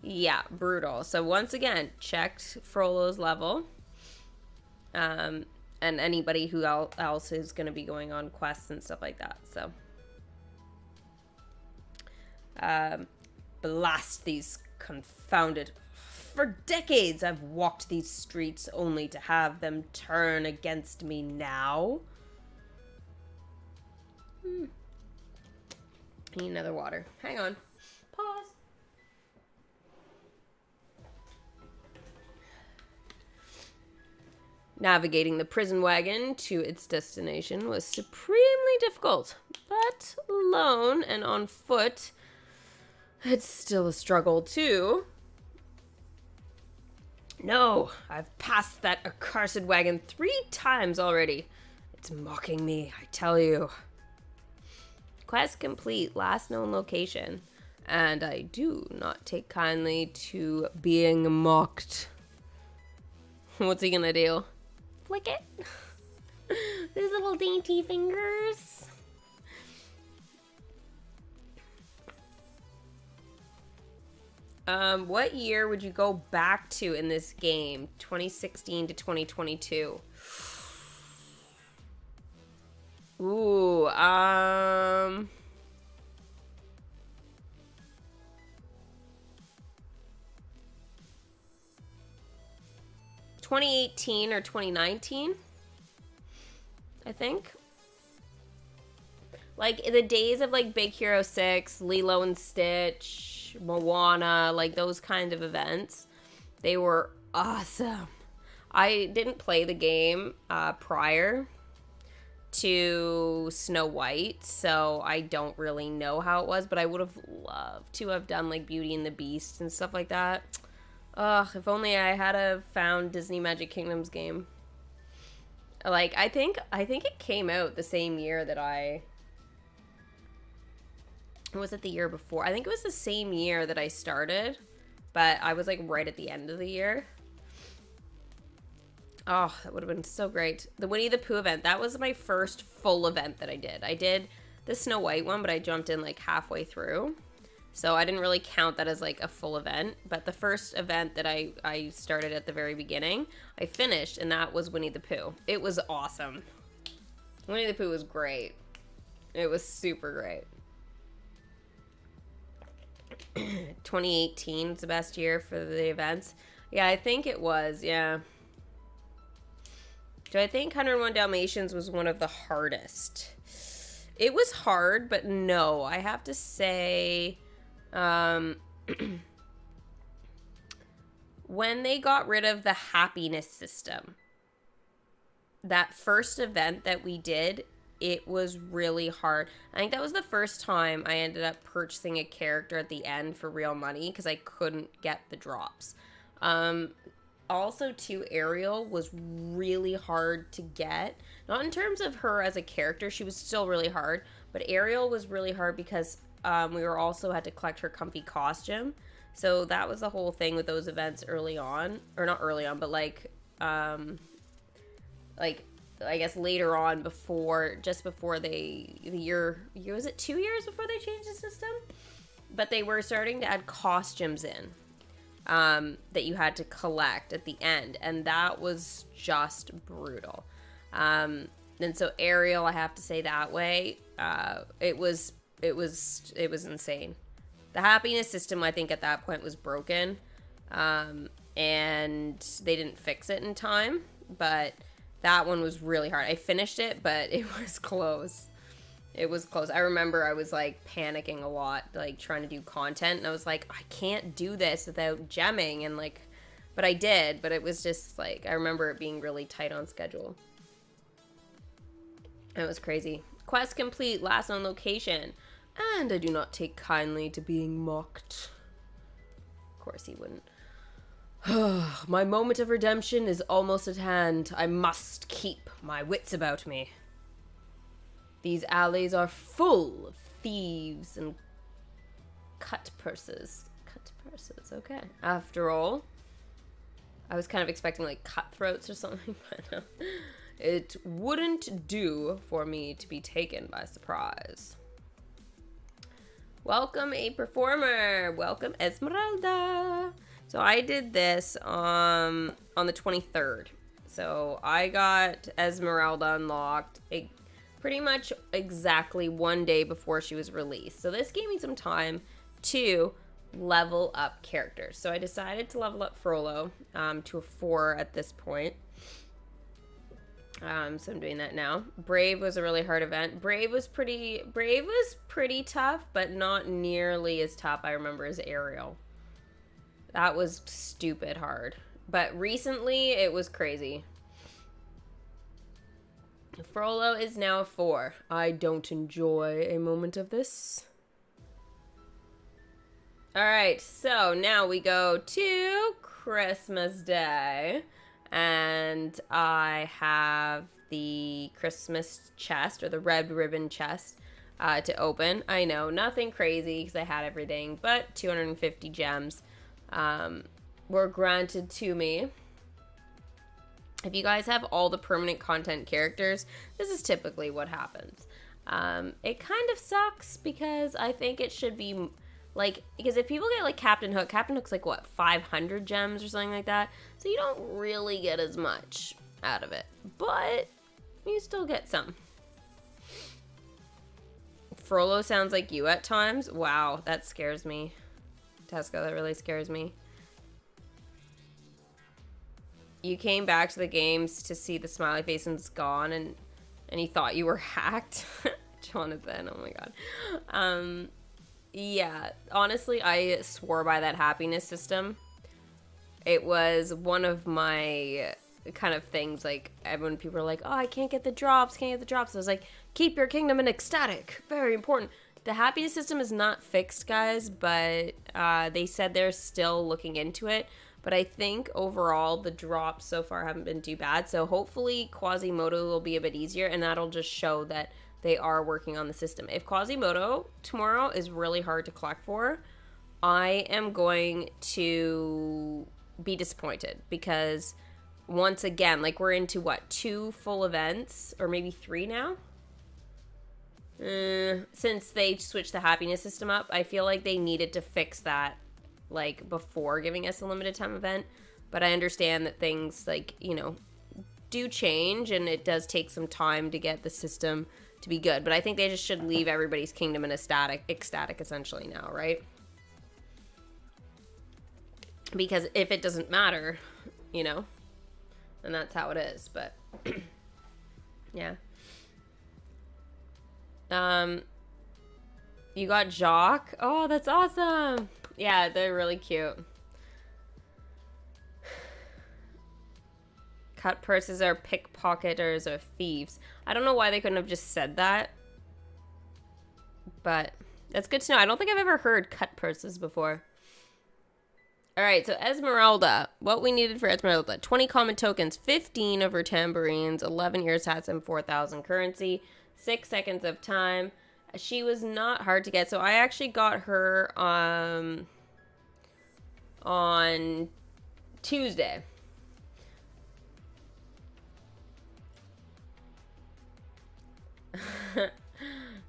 Yeah, brutal. So once again, checked Frollo's level. And anybody who else is going to be going on quests and stuff like that. So, blast these confounded... For decades, I've walked these streets only to have them turn against me now. I need another water. Hang on. Pause. Navigating the prison wagon to its destination was supremely difficult, but alone and on foot, it's still a struggle too. No, I've passed that accursed wagon 3 times already. It's mocking me, I tell you. Quest complete, last known location. And I do not take kindly to being mocked. What's he gonna do? Flick it? These little dainty fingers. What year would you go back to in this game? 2016 to 2022. Ooh, 2018 or 2019, I think. Like, the days of, like, Big Hero 6, Lilo and Stitch, Moana, like, those kind of events, they were awesome. I didn't play the game prior to Snow White, so I don't really know how it was, but I would have loved to have done, like, Beauty and the Beast and stuff like that. Ugh, if only I had have found Disney Magic Kingdom's game. Like, I think it came out the same year that I... Was it the year before? I think it was the same year that I started, but I was like right at the end of the year. Oh, that would have been so great. The Winnie the Pooh event, that was my first full event that I did. I did the Snow White one, but I jumped in like halfway through. So I didn't really count that as like a full event. But the first event that I started at the very beginning, I finished, and that was Winnie the Pooh. It was awesome. Winnie the Pooh was great. It was super great. 2018 is the best year for the events. Yeah, I think it was, yeah. Do I think 101 Dalmatians was one of the hardest? It was hard, but no. I have to say, when they got rid of the happiness system, that first event that we did, it was really hard. I think that was the first time I ended up purchasing a character at the end for real money because I couldn't get the drops. Also, too, Ariel was really hard to get. Not in terms of her as a character, she was still really hard, but Ariel was really hard because we were also had to collect her comfy costume. So that was the whole thing with those events early on, or not early on, but like like, I guess later on, just before the year, was it 2 years before they changed the system? But they were starting to add costumes in that you had to collect at the end, and that was just brutal. And so Ariel, I have to say that way, it was insane. The happiness system, I think, at that point was broken, and they didn't fix it in time, but that one was really hard. I finished it, but it was close. It was close. I remember I was, like, panicking a lot, like, trying to do content, and I was like, I can't do this without gemming, and, like, but I did, but it was just, like, I remember it being really tight on schedule. It was crazy. Quest complete, last known location. And I do not take kindly to being mocked. Of course he wouldn't. My moment of redemption is almost at hand. I must keep my wits about me. These alleys are full of thieves and cut purses. Cut purses, okay. After all, I was kind of expecting like cutthroats or something, but no. It wouldn't do for me to be taken by surprise. Welcome a performer. Welcome Esmeralda. So I did this on the 23rd. So I got Esmeralda unlocked pretty much exactly 1 day before she was released. So this gave me some time to level up characters. So I decided to level up Frollo to a 4 at this point. So I'm doing that now. Brave was a really hard event. Brave was pretty tough, but not nearly as tough, I remember, as Ariel. That was stupid hard. But recently, it was crazy. Frollo is now a 4. I don't enjoy a moment of this. Alright, so now we go to Christmas Day. And I have the Christmas chest, or the red ribbon chest, to open. I know, nothing crazy, because I had everything, but 250 gems were granted to me. If you guys have all the permanent content characters, this is typically what happens. It kind of sucks, because I think it should be... like, because if people get, like, Captain Hook's, like, what, 500 gems or something like that? So you don't really get as much out of it. But you still get some. Frollo sounds like you at times. Wow, that scares me. Tesco, that really scares me. You came back to the games to see the smiley face and it's gone, and you thought you were hacked? Jonathan, oh my god. Yeah, honestly, I swore by that happiness system. It was one of my kind of things, like, when people are like, oh, I can't get the drops, I was like, keep your kingdom in ecstatic. Very important. The happiness system is not fixed, guys, but they said they're still looking into it. But I think overall, the drops so far haven't been too bad. So hopefully Quasimodo will be a bit easier, and that'll just show that they are working on the system. If Quasimodo tomorrow is really hard to collect for, I am going to be disappointed, because once again, like, we're into what, 2 full events, or maybe 3 now? Since they switched the happiness system up, I feel like they needed to fix that, like, before giving us a limited time event. But I understand that things, like, you know, do change, and it does take some time to get the system to be good. But I think they just should leave everybody's kingdom in ecstatic essentially now, right? Because if it doesn't matter, you know, and that's how it is. But yeah. You got Jacques. Oh, that's awesome. Yeah, they're really cute. Cut purses are pickpocketers or thieves. I don't know why they couldn't have just said that. But that's good to know. I don't think I've ever heard cut purses before. Alright, so Esmeralda. What we needed for Esmeralda. 20 common tokens, 15 of her tambourines, 11 ear sats, and 4,000 currency. 6 seconds of time. She was not hard to get, so I actually got her on Tuesday.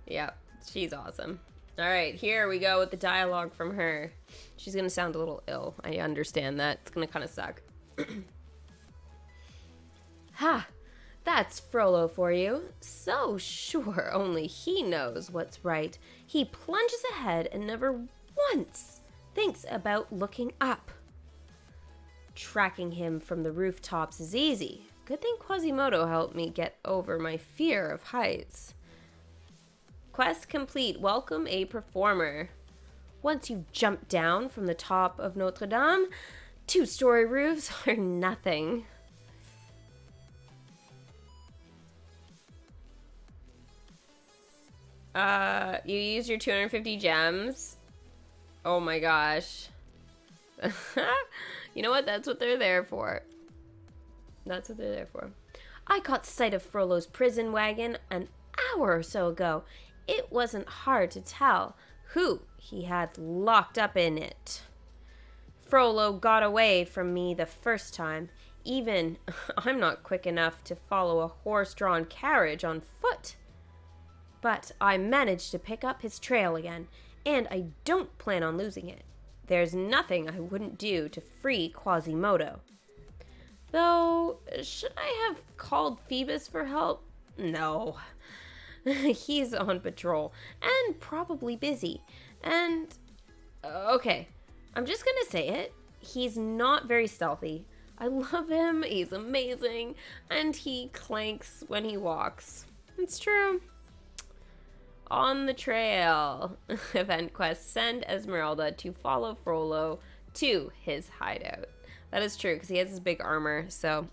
Yeah, she's awesome. All right, here we go with the dialogue from her. She's going to sound a little ill. I understand that. It's going to kind of suck. Ha! That's Frollo for you. So sure, only he knows what's right. He plunges ahead and never once thinks about looking up. Tracking him from the rooftops is easy. Good thing Quasimodo helped me get over my fear of heights. Quest complete. Welcome a performer. Once you jump down from the top of Notre Dame, 2-story roofs are nothing. You use your 250 gems. Oh my gosh. You know what? That's what they're there for. That's what they're there for. I caught sight of Frollo's prison wagon an hour or so ago. It wasn't hard to tell who he had locked up in it. Frollo got away from me the first time. Even I'm not quick enough to follow a horse-drawn carriage on foot. But I managed to pick up his trail again, and I don't plan on losing it. There's nothing I wouldn't do to free Quasimodo. Though, should I have called Phoebus for help? No. He's on patrol, and probably busy. And, okay, I'm just gonna say it. He's not very stealthy. I love him, he's amazing, and he clanks when he walks. It's true. On the trail. Event quest. Send Esmeralda to follow Frollo to his hideout. That is true, because he has his big armor, so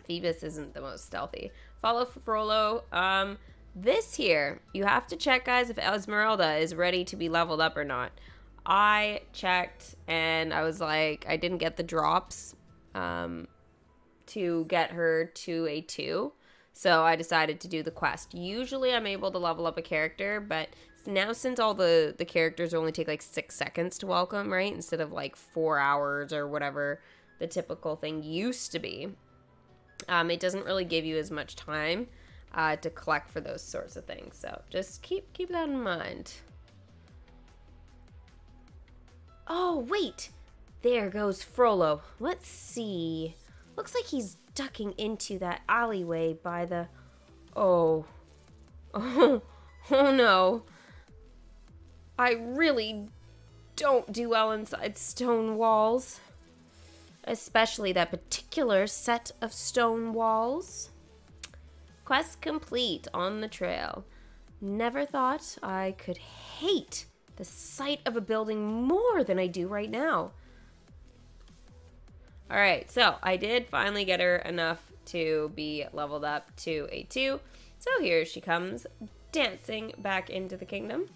Phoebus isn't the most stealthy. Follow Frollo. This here, you have to check, guys, if Esmeralda is ready to be leveled up or not. I checked, and I was like, I didn't get the drops to get her to a 2. So I decided to do the quest. Usually I'm able to level up a character, but now since all the characters only take like 6 seconds to welcome, right? Instead of like 4 hours or whatever the typical thing used to be. It doesn't really give you as much time to collect for those sorts of things. So just keep that in mind. Oh, wait. There goes Frollo. Let's see. Looks like he's ducking into that alleyway by the... Oh no. I really don't do well inside stone walls. Especially that particular set of stone walls. Quest complete. On the trail. Never thought I could hate the sight of a building more than I do right now. Alright, so I did finally get her enough to be leveled up to a 2. So here she comes, dancing back into the kingdom.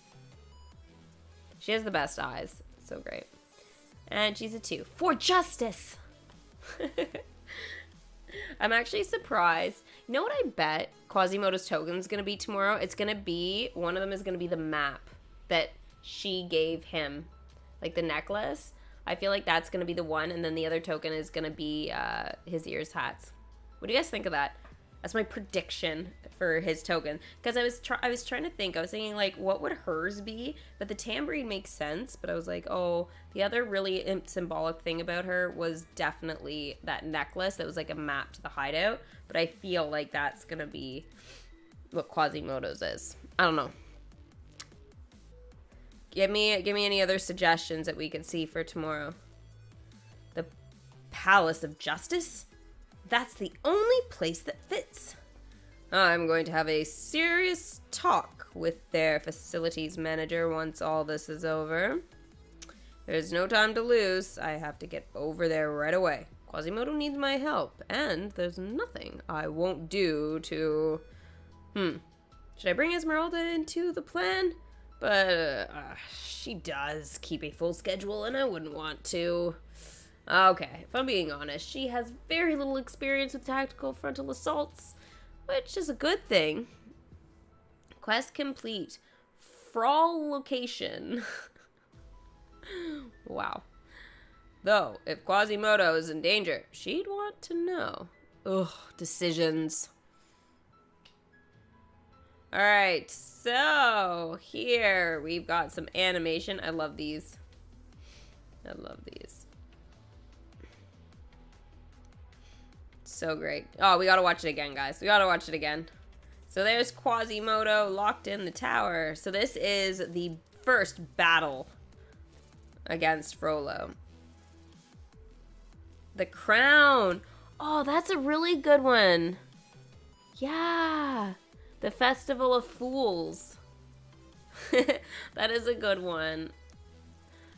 She has the best eyes. So great. And she's a 2. For justice! I'm actually surprised. You know what I bet Quasimodo's token is going to be tomorrow? It's going to be, one of them is going to be the map that she gave him. Like the necklace. I feel like that's going to be the one, and then the other token is going to be his ears hats. What do you guys think of that? That's my prediction for his token. Because I was trying to think. I was thinking, like, what would hers be? But the tambourine makes sense. But I was like, oh, the other really symbolic thing about her was definitely that necklace. That was like a map to the hideout. But I feel like that's going to be what Quasimodo's is. I don't know. Give me any other suggestions that we could see for tomorrow. The Palace of Justice? That's the only place that fits. I'm going to have a serious talk with their facilities manager once all this is over. There's no time to lose. I have to get over there right away. Quasimodo needs my help, and there's nothing I won't do to... Should I bring Esmeralda into the plan? But she does keep a full schedule, and I wouldn't want to. Okay, if I'm being honest, she has very little experience with tactical frontal assaults, which is a good thing. Quest complete. Frollo location. Wow. Though, if Quasimodo is in danger, she'd want to know. Ugh, decisions. All right, so here we've got some animation. I love these. I love these. So great. Oh, we gotta watch it again, guys. We gotta watch it again. So there's Quasimodo locked in the tower. So this is the first battle against Frollo. The crown. Oh, that's a really good one. Yeah. The Festival of Fools. That is a good one.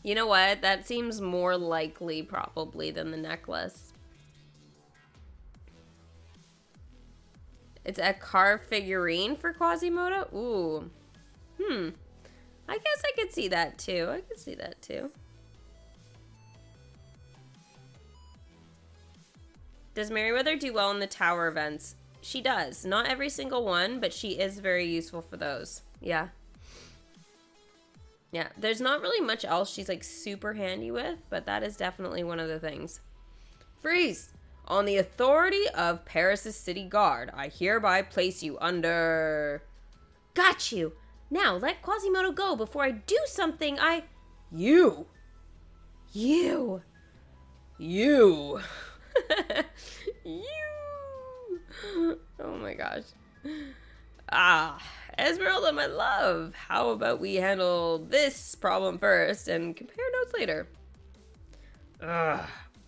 You know what? That seems more likely probably than the necklace. It's a carved figurine for Quasimodo? Ooh. I guess I could see that too. I could see that too. Does Merryweather do well in the tower events? She does. Not every single one, but she is very useful for those. Yeah. Yeah, there's not really much else she's like super handy with, but that is definitely one of the things. Freeze! On the authority of Paris' city guard, I hereby place you under... Got you! Now, let Quasimodo go before I do something You! You! You! Oh my gosh. Esmeralda, my love, how about we handle this problem first and compare notes later?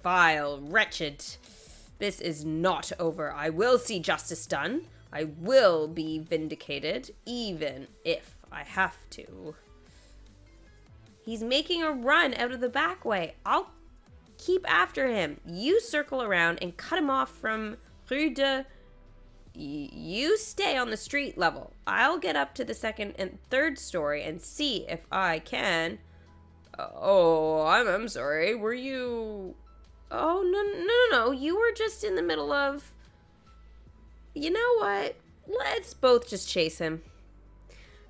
Vile, wretched. This is not over. I will see justice done. I will be vindicated, even if I have to. He's making a run out of the back way. I'll keep after him. You circle around and cut him off from Rue de... You stay on the street level. I'll get up to the second and third story and see if I can... Oh, I'm sorry. Were you... Oh, no. You were just in the middle of... You know what? Let's both just chase him.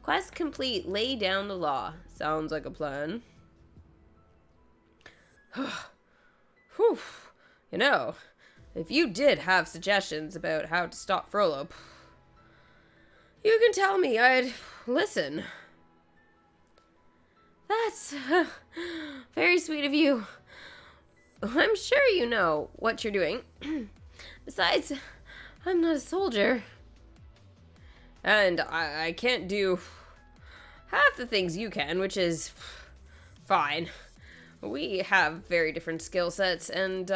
Quest complete. Lay down the law. Sounds like a plan. Whew. You know, if you did have suggestions about how to stop Frollo, you can tell me. I'd listen. That's very sweet of you. I'm sure you know what you're doing. Besides, I'm not a soldier. And I can't do half the things you can, which is fine. We have very different skill sets, and,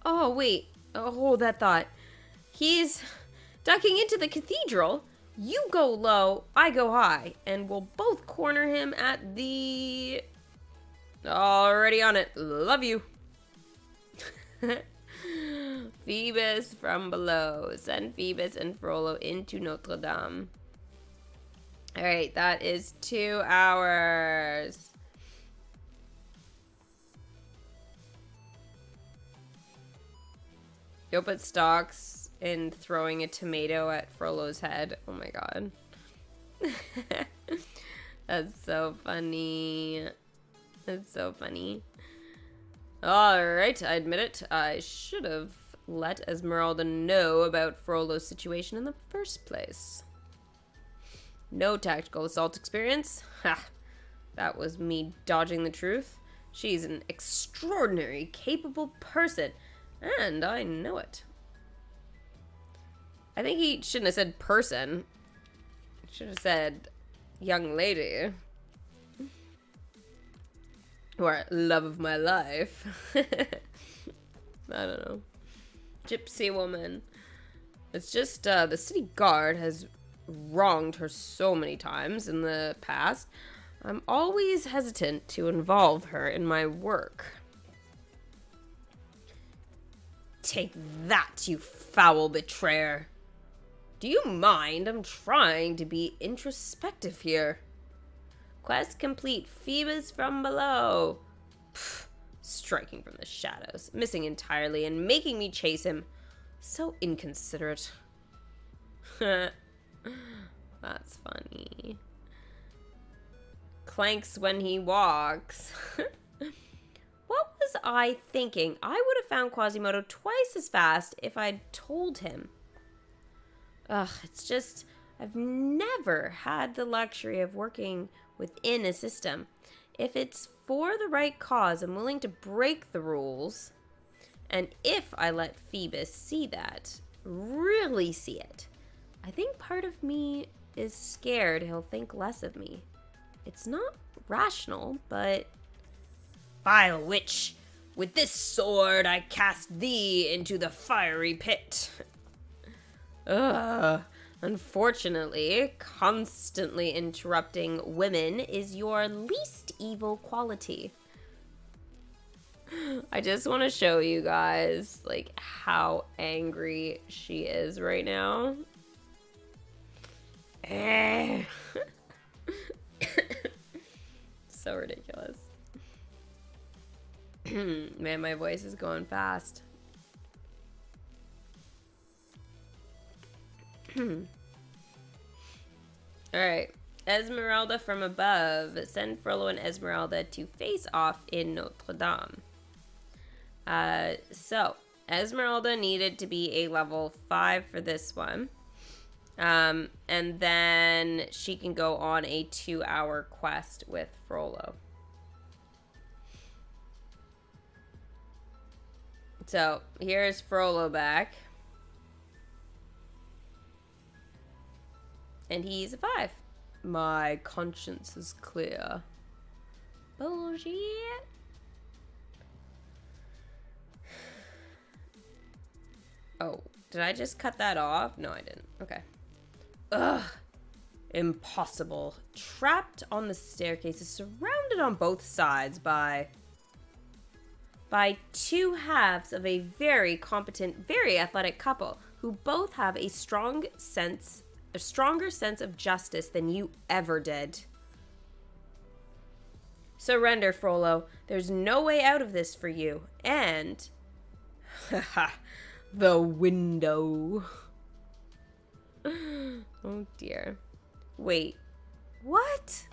Oh, wait. Oh, hold that thought. He's ducking into the cathedral. You go low, I go high, and we'll both corner him at the... Already on it. Love you. Phoebus from below. Send Phoebus and Frollo into Notre Dame. Alright, that is 2 hours. Yopet stalks in throwing a tomato at Frollo's head. Oh my god. That's so funny. That's so funny. Alright, I admit it. I should have let Esmeralda know about Frollo's situation in the first place. No tactical assault experience? Ha! That was me dodging the truth. She's an extraordinary, capable person, and I know it. I think he shouldn't have said person. He should have said young lady. Or love of my life. I don't know. Gypsy woman. It's just the city guard has wronged her so many times in the past. I'm always hesitant to involve her in my work. Take that, you foul betrayer. Do you mind? I'm trying to be introspective here. Quest complete. Phoebus from below. Pfft, striking from the shadows. Missing entirely and making me chase him. So inconsiderate. That's funny. Clanks when he walks. What was I thinking? I would have found Quasimodo twice as fast if I'd told him. Ugh, it's just, I've never had the luxury of working within a system. If it's for the right cause, I'm willing to break the rules. And if I let Phoebus see that, really see it, I think part of me is scared he'll think less of me. It's not rational, but... Vile witch, with this sword I cast thee into the fiery pit. Ugh. Unfortunately, constantly interrupting women is your least evil quality. I just want to show you guys, like, how angry she is right now. So ridiculous. Man, my voice is going fast. Alright. Esmeralda from above. Send Frollo and Esmeralda to face off in Notre Dame. So, Esmeralda needed to be a level 5 for this one. And then she can go on a 2-hour quest with Frollo. So, here's Frollo back. And he's a 5. My conscience is clear. Bullshit. Oh, did I just cut that off? No, I didn't. Okay. Ugh. Impossible. Trapped on the staircases, surrounded on both sides by 2 halves of a very competent, very athletic couple who both have a stronger sense of justice than you ever did. Surrender, Frollo. There's no way out of this for you. And... the window. Oh, dear. Wait. What?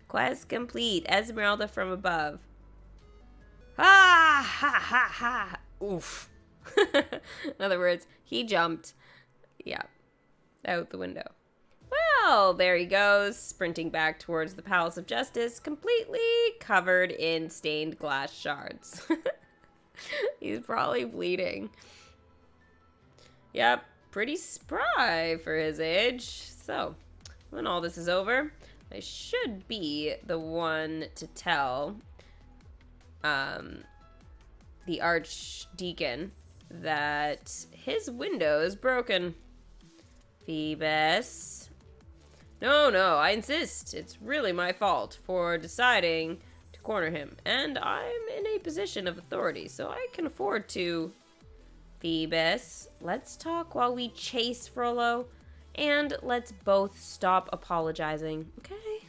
Quest complete. Esmeralda from above. Ah! Ha ha ha! Oof. In other words, he jumped. Yeah. Out the window. Well, there he goes, sprinting back towards the Palace of Justice, completely covered in stained glass shards. He's probably bleeding. Yep, pretty spry for his age. So, when all this is over, I should be the one to tell the Archdeacon that his window is broken. Phoebus. No, I insist. It's really my fault for deciding to corner him. And I'm in a position of authority, so I can afford to... Phoebus, let's talk while we chase Frollo. And let's both stop apologizing, okay?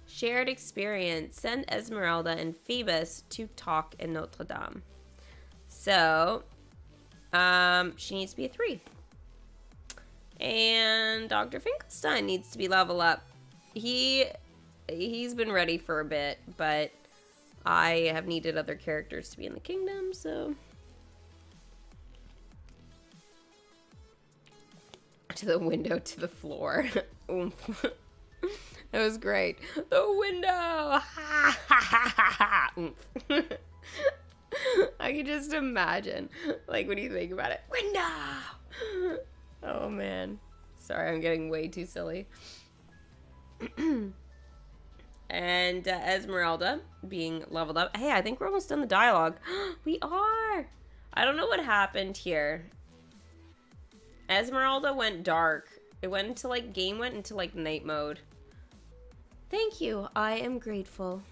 Shared experience. Send Esmeralda and Phoebus to talk in Notre Dame. So, she needs to be a 3. And Dr. Finkelstein needs to be level up. He's been ready for a bit, but I have needed other characters to be in the kingdom, so... To the window, to the floor. Oomph. That was great. The window! Ha ha ha ha ha! Oomph. I can just imagine, like, when you think about it. Window! Oh, man. Sorry, I'm getting way too silly. And Esmeralda being leveled up. Hey, I think we're almost done the dialogue. We are! I don't know what happened here. Esmeralda went dark. It went into, like, game went into, like, night mode. Thank you. I am grateful.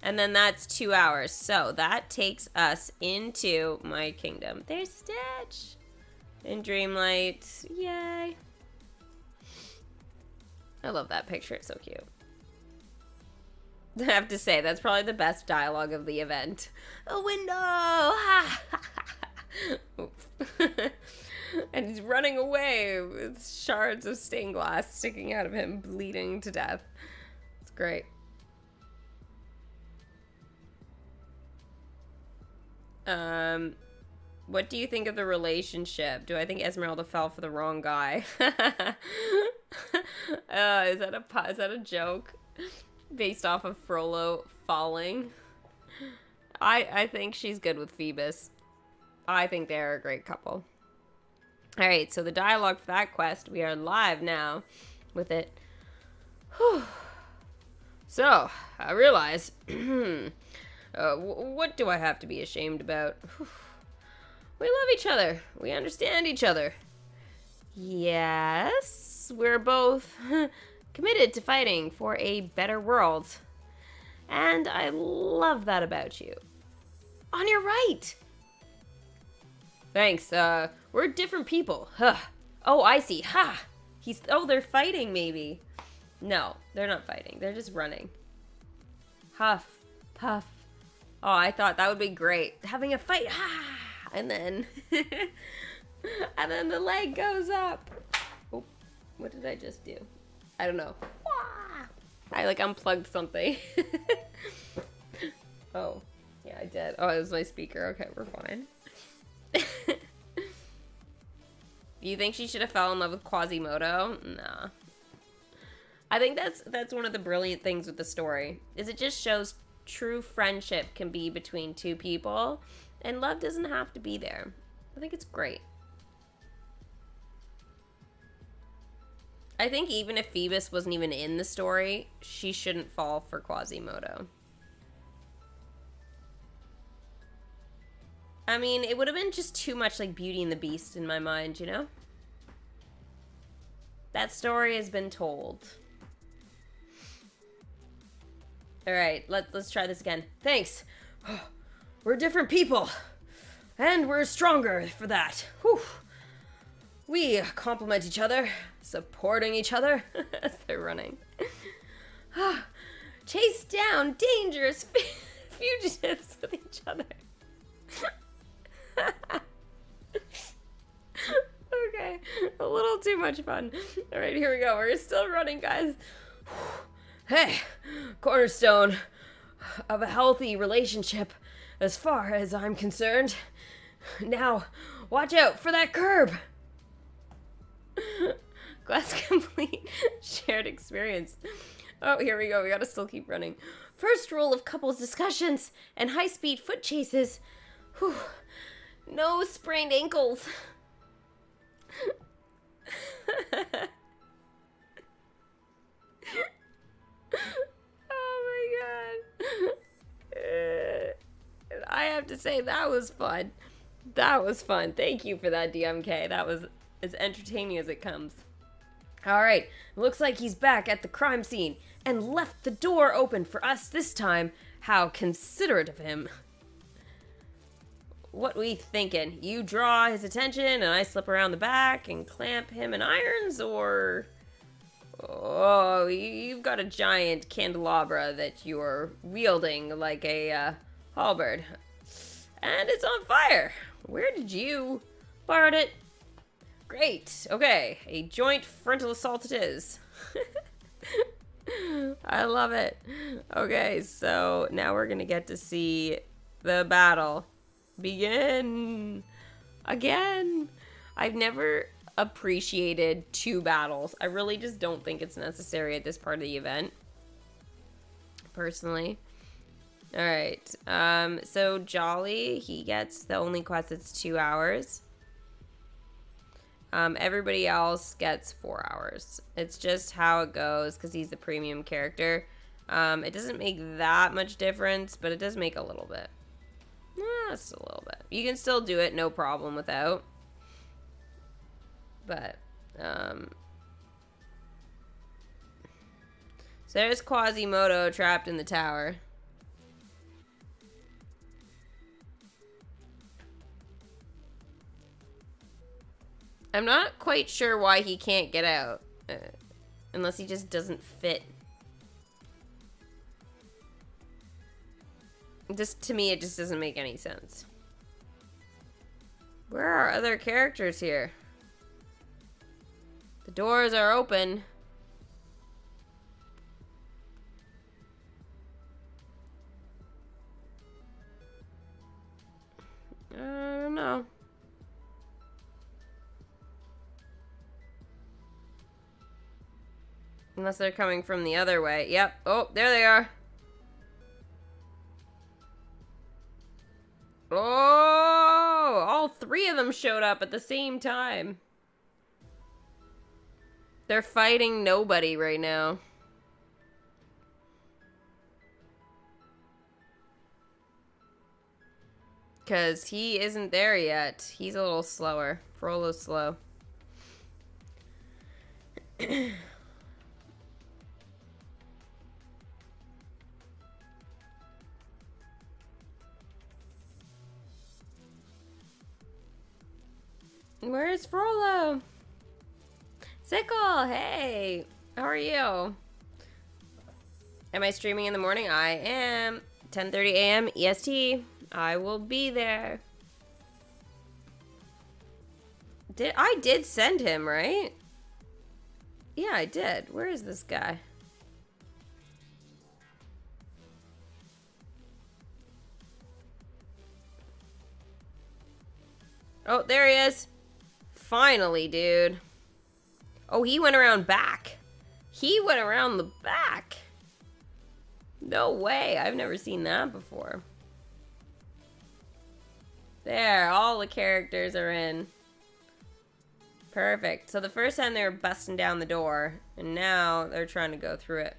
And then that's 2 hours. So that takes us into my kingdom. There's Stitch. In Dreamlight. Yay. I love that picture. It's so cute. I have to say, that's probably the best dialogue of the event. A window! And he's running away with shards of stained glass sticking out of him, bleeding to death. It's Great. What do you think of the relationship? Do I think Esmeralda fell for the wrong guy? Is that a joke based off of Frollo falling? I think she's good with Phoebus. I think they're a great couple. All right, so the dialogue for that quest, we are live now with it. Whew. So, I realize, what do I have to be ashamed about? Whew. We love each other. We understand each other. Yes, we're both committed to fighting for a better world. And I love that about you. On your right. Thanks, we're different people. Huh. Oh, I see. Ha! They're fighting, maybe. No, they're not fighting. They're just running. Huff. Puff. Oh, I thought that would be great. Having a fight. Ha! And then... and then the leg goes up. Oh, what did I just do? I don't know. I, unplugged something. Oh, yeah, I did. Oh, it was my speaker. Okay, we're fine. Do you think she should have fell in love with Quasimodo? Nah. I think that's one of the brilliant things with the story, is it just shows true friendship can be between two people, and love doesn't have to be there. I think it's great. I think even if Phoebus wasn't even in the story, she shouldn't fall for Quasimodo. I mean, it would have been just too much like Beauty and the Beast in my mind, you know? That story has been told. Alright, let's try this again. Thanks. We're different people. And we're stronger for that. Whew. We complement each other, supporting each other as they're running. Chase down dangerous fugitives with each other. Okay, a little too much fun. All right, here we go. We're still running, guys. Hey, cornerstone of a healthy relationship as far as I'm concerned. Now, watch out for that curb. Quest complete. Shared experience. Oh, here we go. We gotta still keep running. First rule of couples discussions and high-speed foot chases. Whew. No sprained ankles. Oh my god. I have to say, that was fun. That was fun. Thank you for that, DMK. That was as entertaining as it comes. Alright, looks like he's back at the crime scene and left the door open for us this time. How considerate of him. What we thinking? You draw his attention and I slip around the back and clamp him in irons, or... Oh, you've got a giant candelabra that you're wielding like a halberd. And it's on fire. Where did you... Borrowed it. Great. Okay, a joint frontal assault it is. I love it. Okay, so now we're gonna get to see the battle begin again. I've never appreciated two battles. I really just don't think it's necessary at this part of the event, personally. All right, so Jolly, he gets the only quest that's 2 hours. Everybody else gets 4 hours. It's just how it goes because he's the premium character. It doesn't make that much difference, but it does make a little bit. Just a little bit. You can still do it, no problem without. But, so there's Quasimodo trapped in the tower. I'm not quite sure why he can't get out. Unless he just doesn't fit. Just, to me, it just doesn't make any sense. Where are other characters here? The doors are open. Unless they're coming from the other way. Yep. Oh, there they are. Oh, all three of them showed up at the same time. They're fighting nobody right now. Because he isn't there yet. He's a little slower. Frollo's slow. Where's Frollo? Sickle, hey. How are you? Am I streaming in the morning? I am. 10:30 a.m. EST. I will be there. I did send him, right? Yeah, I did. Where is this guy? Oh, there he is. Finally, dude. Oh, he went around back. He went around the back. No way. I've never seen that before. There, all the characters are in. Perfect. So the first time they were busting down the door, and now they're trying to go through it.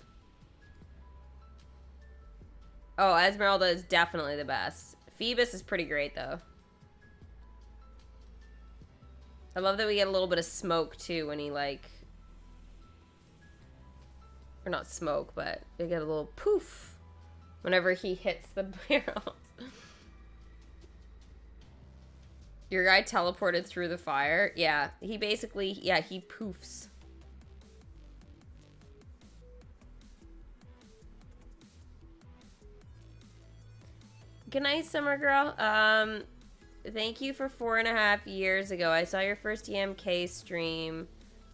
Oh, Esmeralda is definitely the best. Phoebus is pretty great, though. I love that we get a little bit of smoke, too, when he, like... Or not smoke, but they get a little poof whenever he hits the barrels. Your guy teleported through the fire? Yeah, he basically... Yeah, he poofs. Good night, Summer Girl. Thank you for 4.5 years ago. I saw your first EMK stream.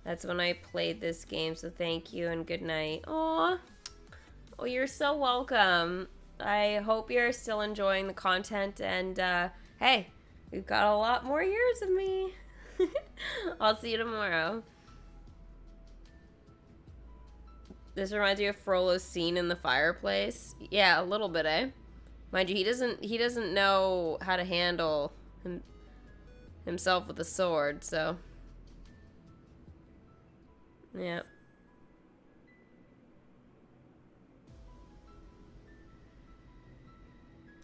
That's when I played this game, so thank you and good night. Aw. Oh, you're so welcome. I hope you're still enjoying the content, and, hey, we've got a lot more years of me. I'll see you tomorrow. This reminds me of Frollo's scene in the fireplace. Yeah, a little bit, eh? Mind you, he doesn't know how to handle himself with a sword, so... Yeah.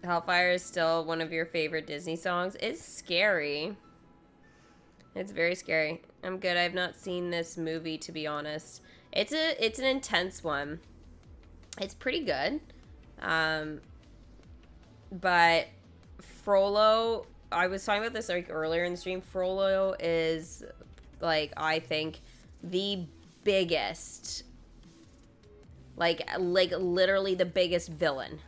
Hellfire is still one of your favorite Disney songs. It's scary. It's very scary. I'm good. I've not seen this movie, to be honest. It's an intense one. It's pretty good. But Frollo, I was talking about this like earlier in the stream. Frollo is like, I think, the biggest, like literally the biggest villain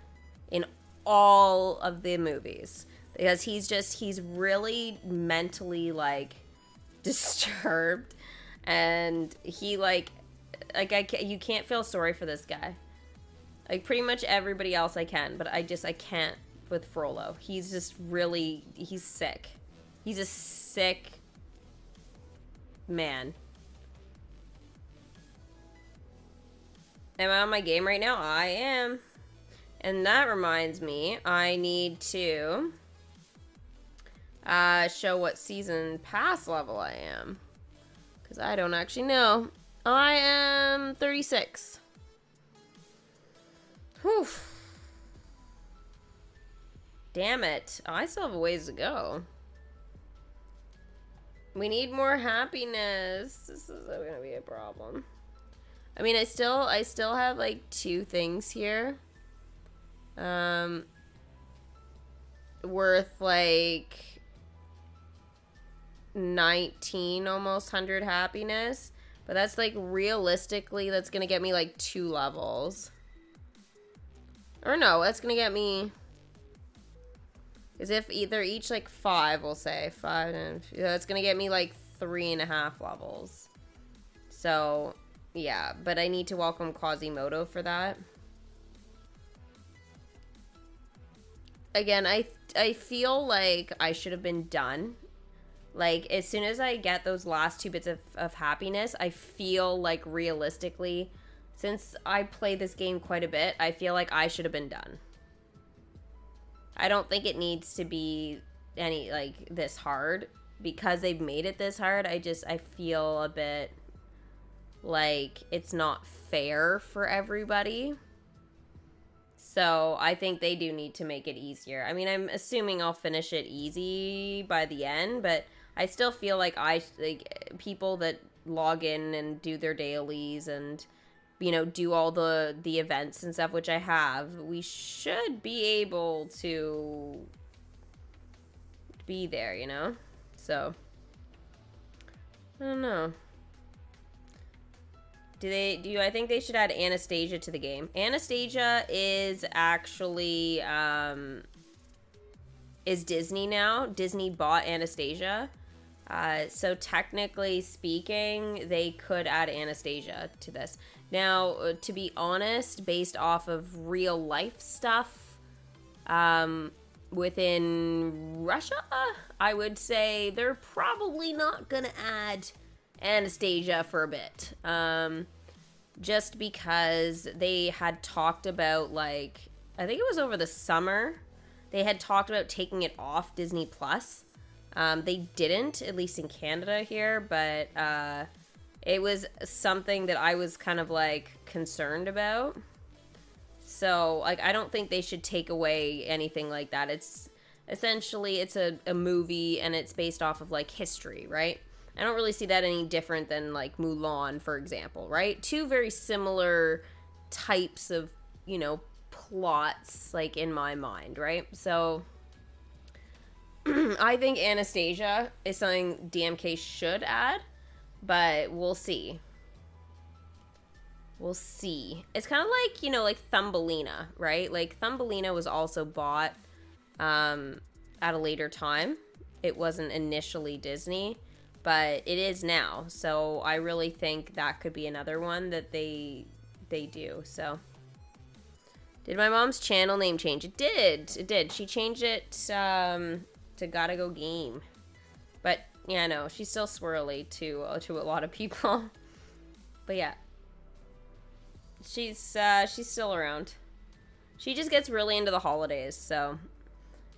in all of the movies, because he's really mentally like disturbed, and he you can't feel sorry for this guy. Like pretty much everybody else I can, but I can't with Frollo. He's just really, he's sick. He's a sick man. Am I on my game right now? I am. And that reminds me, I need to show what season pass level I am. Because I don't actually know. I am 36. Whew. Damn it. I still have a ways to go. We need more happiness. This is going to be a problem. I mean, I still have like 2 things here. Worth like 19 almost 100 happiness, but that's like realistically that's gonna get me like 2 levels, or no, that's gonna get me, is if either each like 5, we'll say 5, and that's gonna get me like 3.5 levels. So yeah, but I need to welcome Quasimodo for that. Again, I feel like I should have been done. Like, as soon as I get those last 2 bits of happiness, I feel like realistically Since I play this game quite a bit, I feel like I should have been done. I don't think it needs to be any, like, this hard. Because they've made it this hard, I feel a bit like it's not fair for everybody. So I think they do need to make it easier. I mean, I'm assuming I'll finish it easy by the end, but I still feel like people that log in and do their dailies and, you know, do all the events and stuff, which I have, we should be able to be there, you know? So, I don't know. I think they should add Anastasia to the game. Anastasia is actually, is Disney now. Disney bought Anastasia. So technically speaking, they could add Anastasia to this. Now, to be honest, based off of real life stuff, within Russia, I would say they're probably not gonna add Anastasia for a bit. Just because they had talked about, like, I think it was over the summer, they had talked about taking it off Disney Plus. They didn't, at least in Canada here, but it was something that I was kind of, like, concerned about. So, like, I don't think they should take away anything like that. It's essentially, it's a movie, and it's based off of, like, history, right? I don't really see that any different than, like, Mulan, for example, right? Two very similar types of, you know, plots, like, in my mind, right? So, I think Anastasia is something DMK should add, but we'll see. We'll see. It's kind of like, you know, like Thumbelina, right? Like, Thumbelina was also bought at a later time. It wasn't initially Disney, but it is now. So I really think that could be another one that they do. So, did my mom's channel name change? It did. It did. She changed it to Gotta Go Game. But yeah, no, she's still swirly to a lot of people. But yeah, she's still around. She just gets really into the holidays, so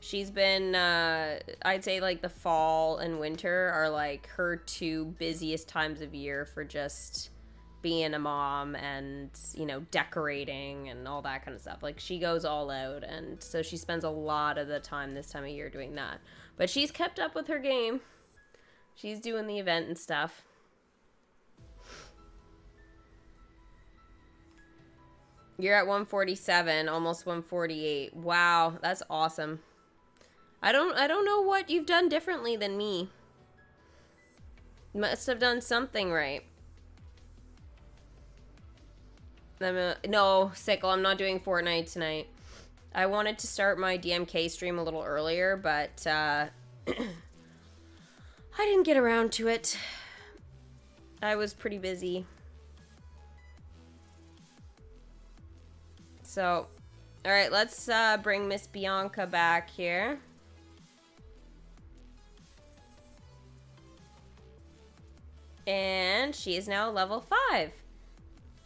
she's been, I'd say, like, the fall and winter are, like, her two busiest times of year for just being a mom and, you know, decorating and all that kind of stuff. Like, she goes all out, and so she spends a lot of the time this time of year doing that. But she's kept up with her game. She's doing the event and stuff. You're at 147, almost 148. Wow, that's awesome. I don't know what you've done differently than me. You must have done something right. No, Sickle, I'm not doing Fortnite tonight. I wanted to start my DMK stream a little earlier, but I didn't get around to it. I was pretty busy. So, alright, let's bring Miss Bianca back here. And she is now level 5.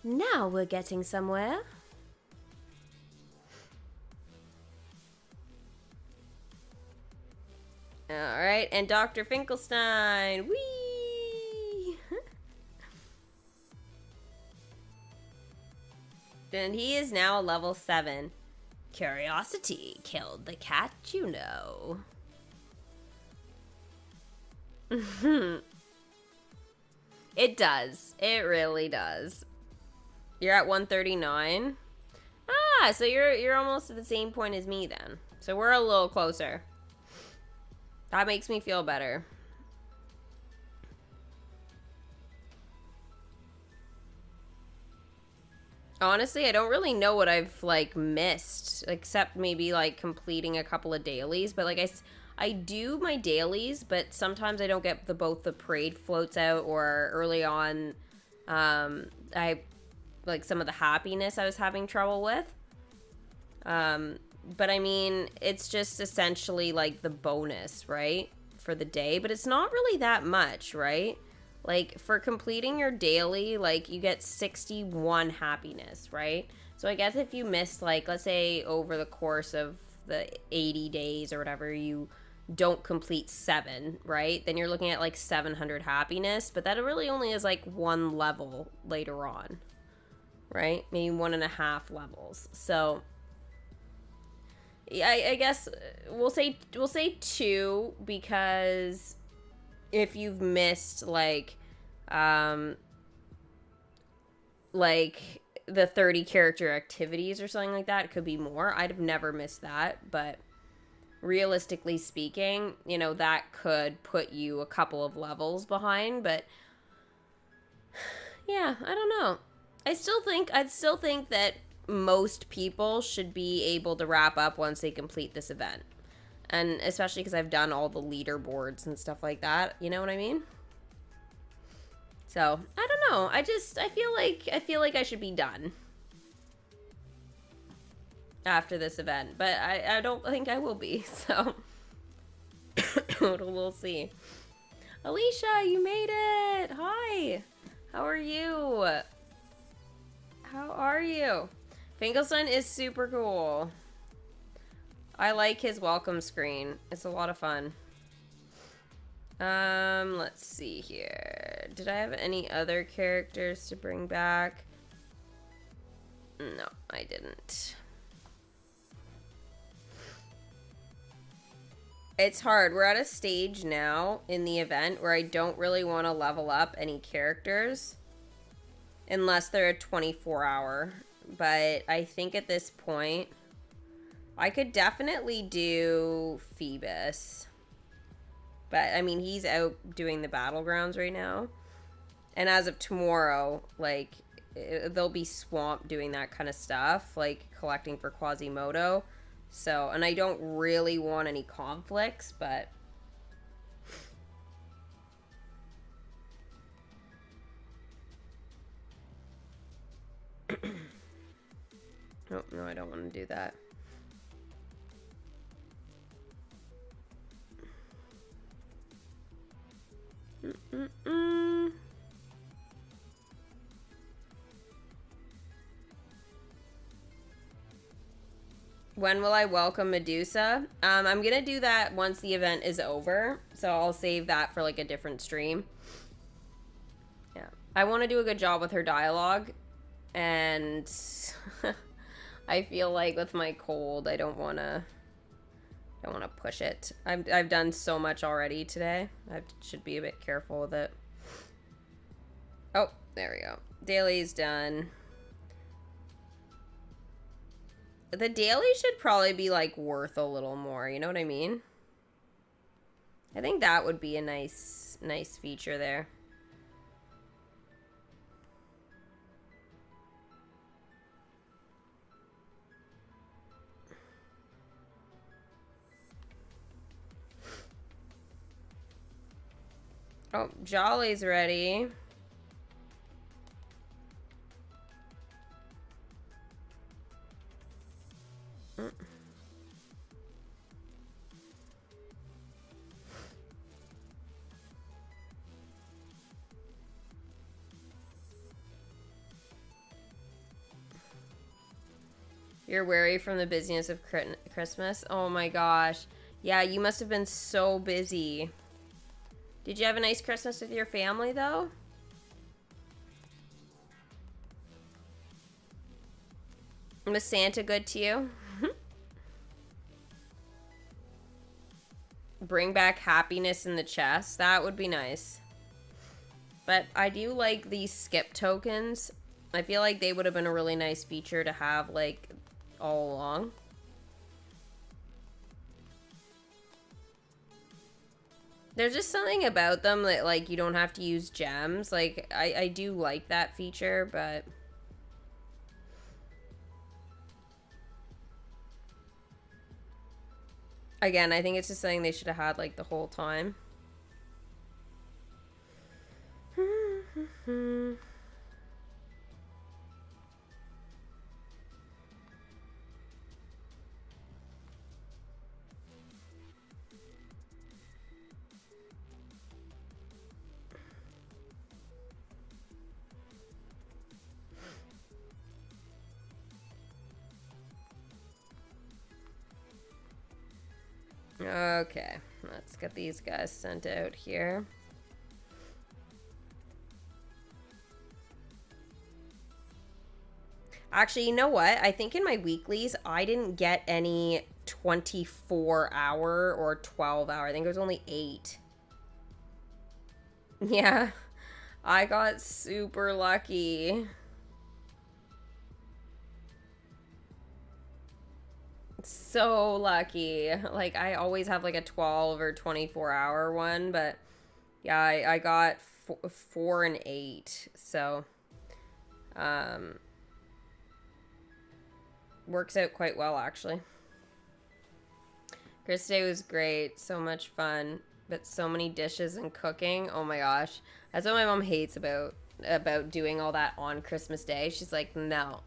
Now we're getting somewhere. Alright, and Dr. Finkelstein. Whee! And he is now a level 7. Curiosity killed the cat, you know. It does. It really does. You're at 139. Ah, so you're almost at the same point as me then. So we're a little closer. That makes me feel better. Honestly, I don't really know what I've, like, missed, except maybe, like, completing a couple of dailies. But, like, I do my dailies, but sometimes I don't get both the parade floats out, or early on, like, some of the happiness I was having trouble with. But I mean, it's just essentially, like, the bonus, right, for the day, but it's not really that much, right? Like, for completing your daily, like, you get 61 happiness, right? So I guess if you missed, like, let's say over the course of the 80 days or whatever, you don't complete 7, right? Then you're looking at, like, 700 happiness. But that really only is, like, 1 level later on, right? Maybe 1.5 levels. So yeah, I guess we'll say 2, because if you've missed like the 30 character activities or something like that, it could be more. I'd have never missed that, but realistically speaking, you know, that could put you a couple of levels behind. But yeah, I don't know. I'd still think that most people should be able to wrap up once they complete this event. And especially because I've done all the leaderboards and stuff like that. You know what I mean? So, I don't know. I feel like I should be done after this event. But I don't think I will be. So, we'll see. Alicia, you made it! Hi! How are you? How are you? Finkelstein is super cool. I like his welcome screen. It's a lot of fun. Let's see here. Did I have any other characters to bring back? No, I didn't. It's hard. We're at a stage now in the event where I don't really want to level up any characters unless they're a 24-hour. But I think at this point, I could definitely do Phoebus. But, I mean, he's out doing the battlegrounds right now. And as of tomorrow, like, they'll be swamped doing that kind of stuff, like collecting for Quasimodo. So, and I don't really want any conflicts, but... Oh, no, I don't want to do that. When will I welcome Medusa? I'm gonna do that once the event is over, so I'll save that for like a different stream. Yeah, I want to do a good job with her dialogue, and I feel like with my cold, I don't want to push it. I've done so much already today. I should be a bit careful with it. Oh, there we go. Daily's done. The daily should probably be, like, worth a little more. You know what I mean? I think that would be a nice feature there. Oh, Jolly's ready. You're wary from the busyness of Christmas? Oh my gosh. Yeah, you must have been so busy. Did you have a nice Christmas with your family, though? Was Santa good to you? Bring back happiness in the chest. That would be nice. But I do like these skip tokens. I feel like they would have been a really nice feature to have, like, all along. There's just something about them that, like, you don't have to use gems. Like, I do like that feature, but... Again, I think it's just something they should have had, like, the whole time. Okay, let's get these guys sent out here. Actually, you know what? I think in my weeklies, I didn't get any 24-hour or 12-hour. I think it was only 8. Yeah, I got super lucky. So lucky. Like, I always have like a 12 or 24-hour one, but yeah, I got 4 and 8. So, um, works out quite well, actually. Chris Day was great. So much fun. But so many dishes and cooking. Oh my gosh. That's what my mom hates about doing all that on Christmas Day. She's like, no.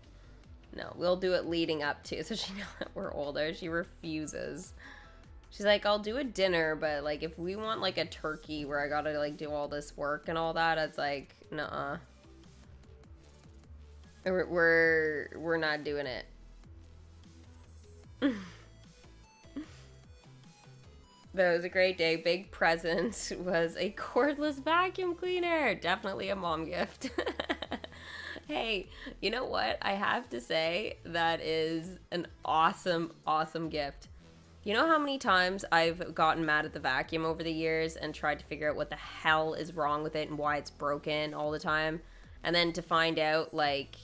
No, we'll do it leading up to. So she knows that we're older. She refuses. She's like, I'll do a dinner, but like if we want like a turkey where I gotta like do all this work and all that, it's like, nuh-uh. We're not doing it. But it was a great day. Big present was a cordless vacuum cleaner. Definitely a mom gift. Hey, you know what? I have to say that is an awesome, awesome gift. You know how many times I've gotten mad at the vacuum over the years and tried to figure out what the hell is wrong with it and why it's broken all the time? And then to find out, like,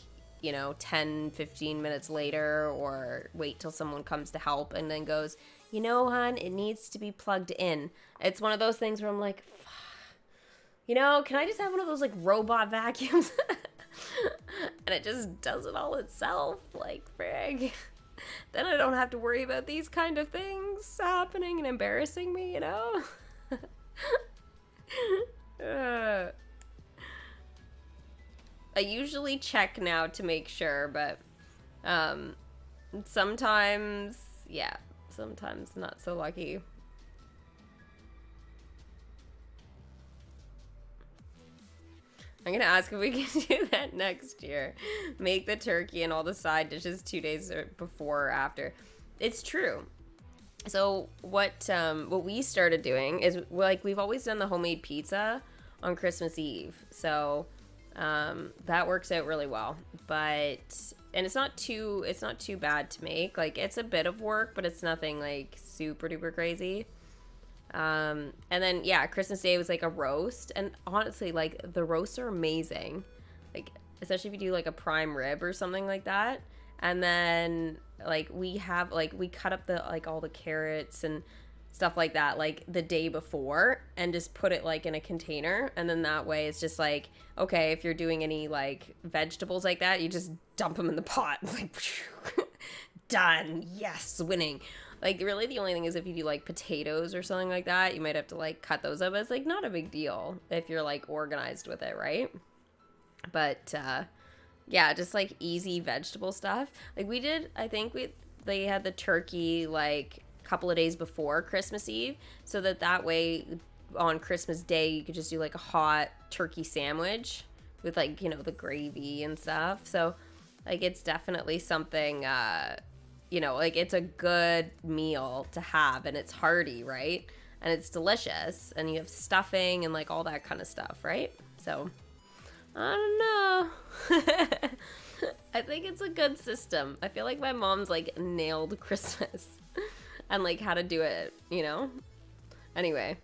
10, 15 minutes later, or wait till someone comes to help and then goes, hon, it needs to be plugged in. It's one of those things where I'm like, can I just have one of those like robot vacuums? And it just does it all itself, like, frig. Then I don't have to worry about these kind of things happening and embarrassing me, I usually check now to make sure, but sometimes, yeah, sometimes not so lucky. I'm gonna ask if we can do that next year. Make the turkey and all the side dishes 2 days before or after. It's true. So what we started doing is, like, we've always done the homemade pizza on Christmas Eve. So that works out really well. And it's not too bad to make. Like, it's a bit of work, but it's nothing like super duper crazy. And then, yeah, Christmas Day was like a roast, and honestly, like, the roasts are amazing, like, especially if you do like a prime rib or something like that. And then, like, we cut up the, like, all the carrots and stuff like that, like, the day before, and just put it, like, in a container, and then that way it's just like, okay, if you're doing any, like, vegetables like that, you just dump them in the pot. It's like, done. Yes, winning. Like, really, the only thing is if you do, like, potatoes or something like that, you might have to, like, cut those up. It's, like, not a big deal if you're, like, organized with it, right? But, yeah, just, like, easy vegetable stuff. Like, they had the turkey, like, a couple of days before Christmas Eve, so that way, on Christmas Day, you could just do, like, a hot turkey sandwich with, like, the gravy and stuff. So, like, it's definitely something, like, it's a good meal to have, and it's hearty, right? And it's delicious, and you have stuffing and, like, all that kind of stuff, right? So, I don't know. I think it's a good system. I feel like my mom's, like, nailed Christmas and, like, how to do it, Anyway.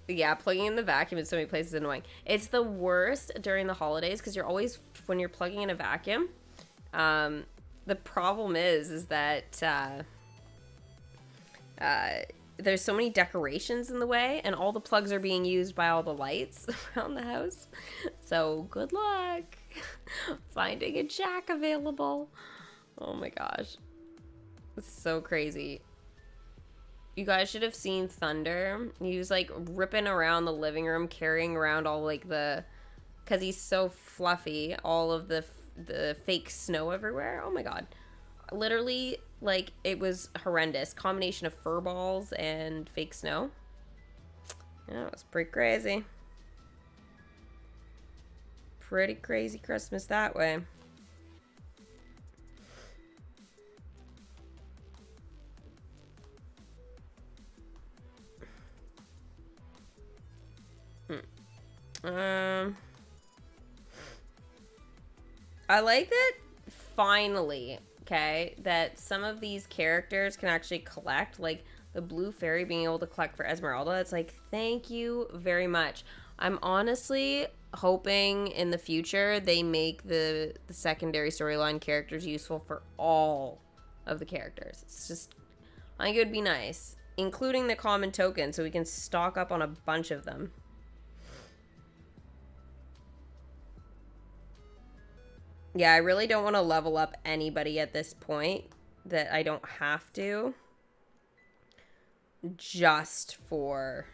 Yeah, plugging in the vacuum in so many places is annoying. It's the worst during the holidays because you're always, when you're plugging in a vacuum, the problem is that there's so many decorations in the way, and all the plugs are being used by all the lights around the house. So good luck finding a jack available. Oh my gosh. It's so crazy. You guys should have seen Thunder. He was, like, ripping around the living room, carrying around all, like, because he's so fluffy, all of the fake snow everywhere. Oh my god. Literally, like, it was horrendous. Combination of fur balls and fake snow. Yeah, it was pretty crazy. Pretty crazy Christmas that way. I like that finally, okay, that some of these characters can actually collect, like the blue fairy being able to collect for Esmeralda. It's like, thank you very much. I'm honestly hoping in the future they make the secondary storyline characters useful for all of the characters. It's just, I think it would be nice, including the common token, so we can stock up on a bunch of them. Yeah, I really don't want to level up anybody at this point that I don't have to. Just for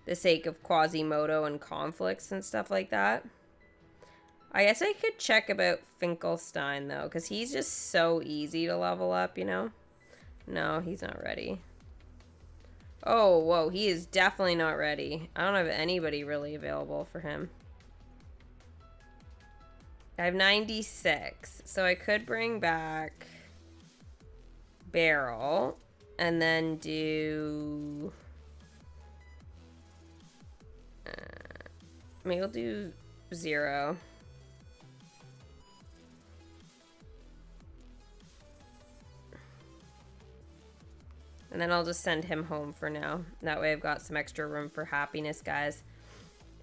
the sake of Quasimodo and conflicts and stuff like that. I guess I could check about Finkelstein, though, because he's just so easy to level up, you know? No, he's not ready. Oh, whoa, he is definitely not ready. I don't have anybody really available for him. I have 96, so I could bring back Barrel and then do... maybe we'll do 0. And then I'll just send him home for now. That way I've got some extra room for happiness, guys.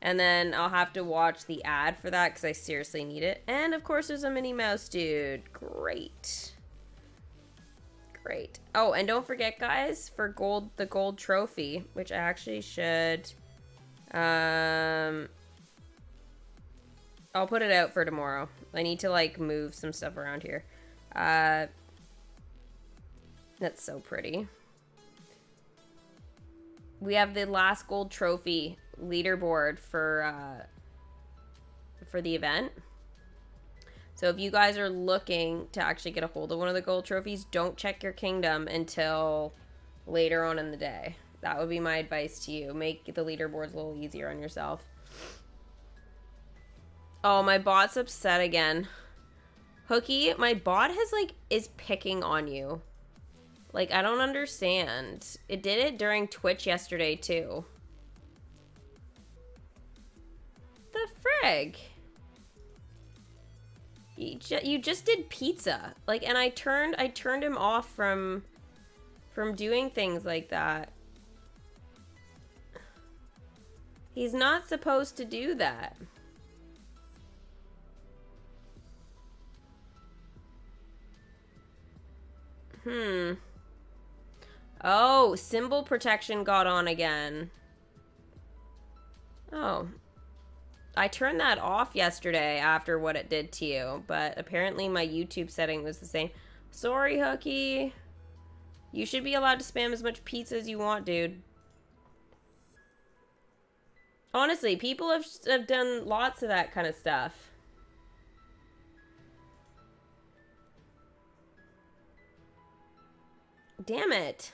And then I'll have to watch the ad for that because I seriously need it. And of course there's a Minnie Mouse dude. Great. Great. Oh, and don't forget, guys, for the gold trophy, which I actually should... I'll put it out for tomorrow. I need to, like, move some stuff around here. That's so pretty. We have the last gold trophy leaderboard for the event. So if you guys are looking to actually get a hold of one of the gold trophies, don't check your kingdom until later on in the day. That would be my advice to you. Make the leaderboards a little easier on yourself. Oh, my bot's upset again. Hookie, my bot is picking on you. Like, I don't understand. It did it during Twitch yesterday, too. The frig? You just did pizza. Like, and I turned him off from doing things like that. He's not supposed to do that. Oh, symbol protection got on again. Oh. I turned that off yesterday after what it did to you, but apparently my YouTube setting was the same. Sorry, Hookie. You should be allowed to spam as much pizza as you want, dude. Honestly, people have done lots of that kind of stuff. Damn it.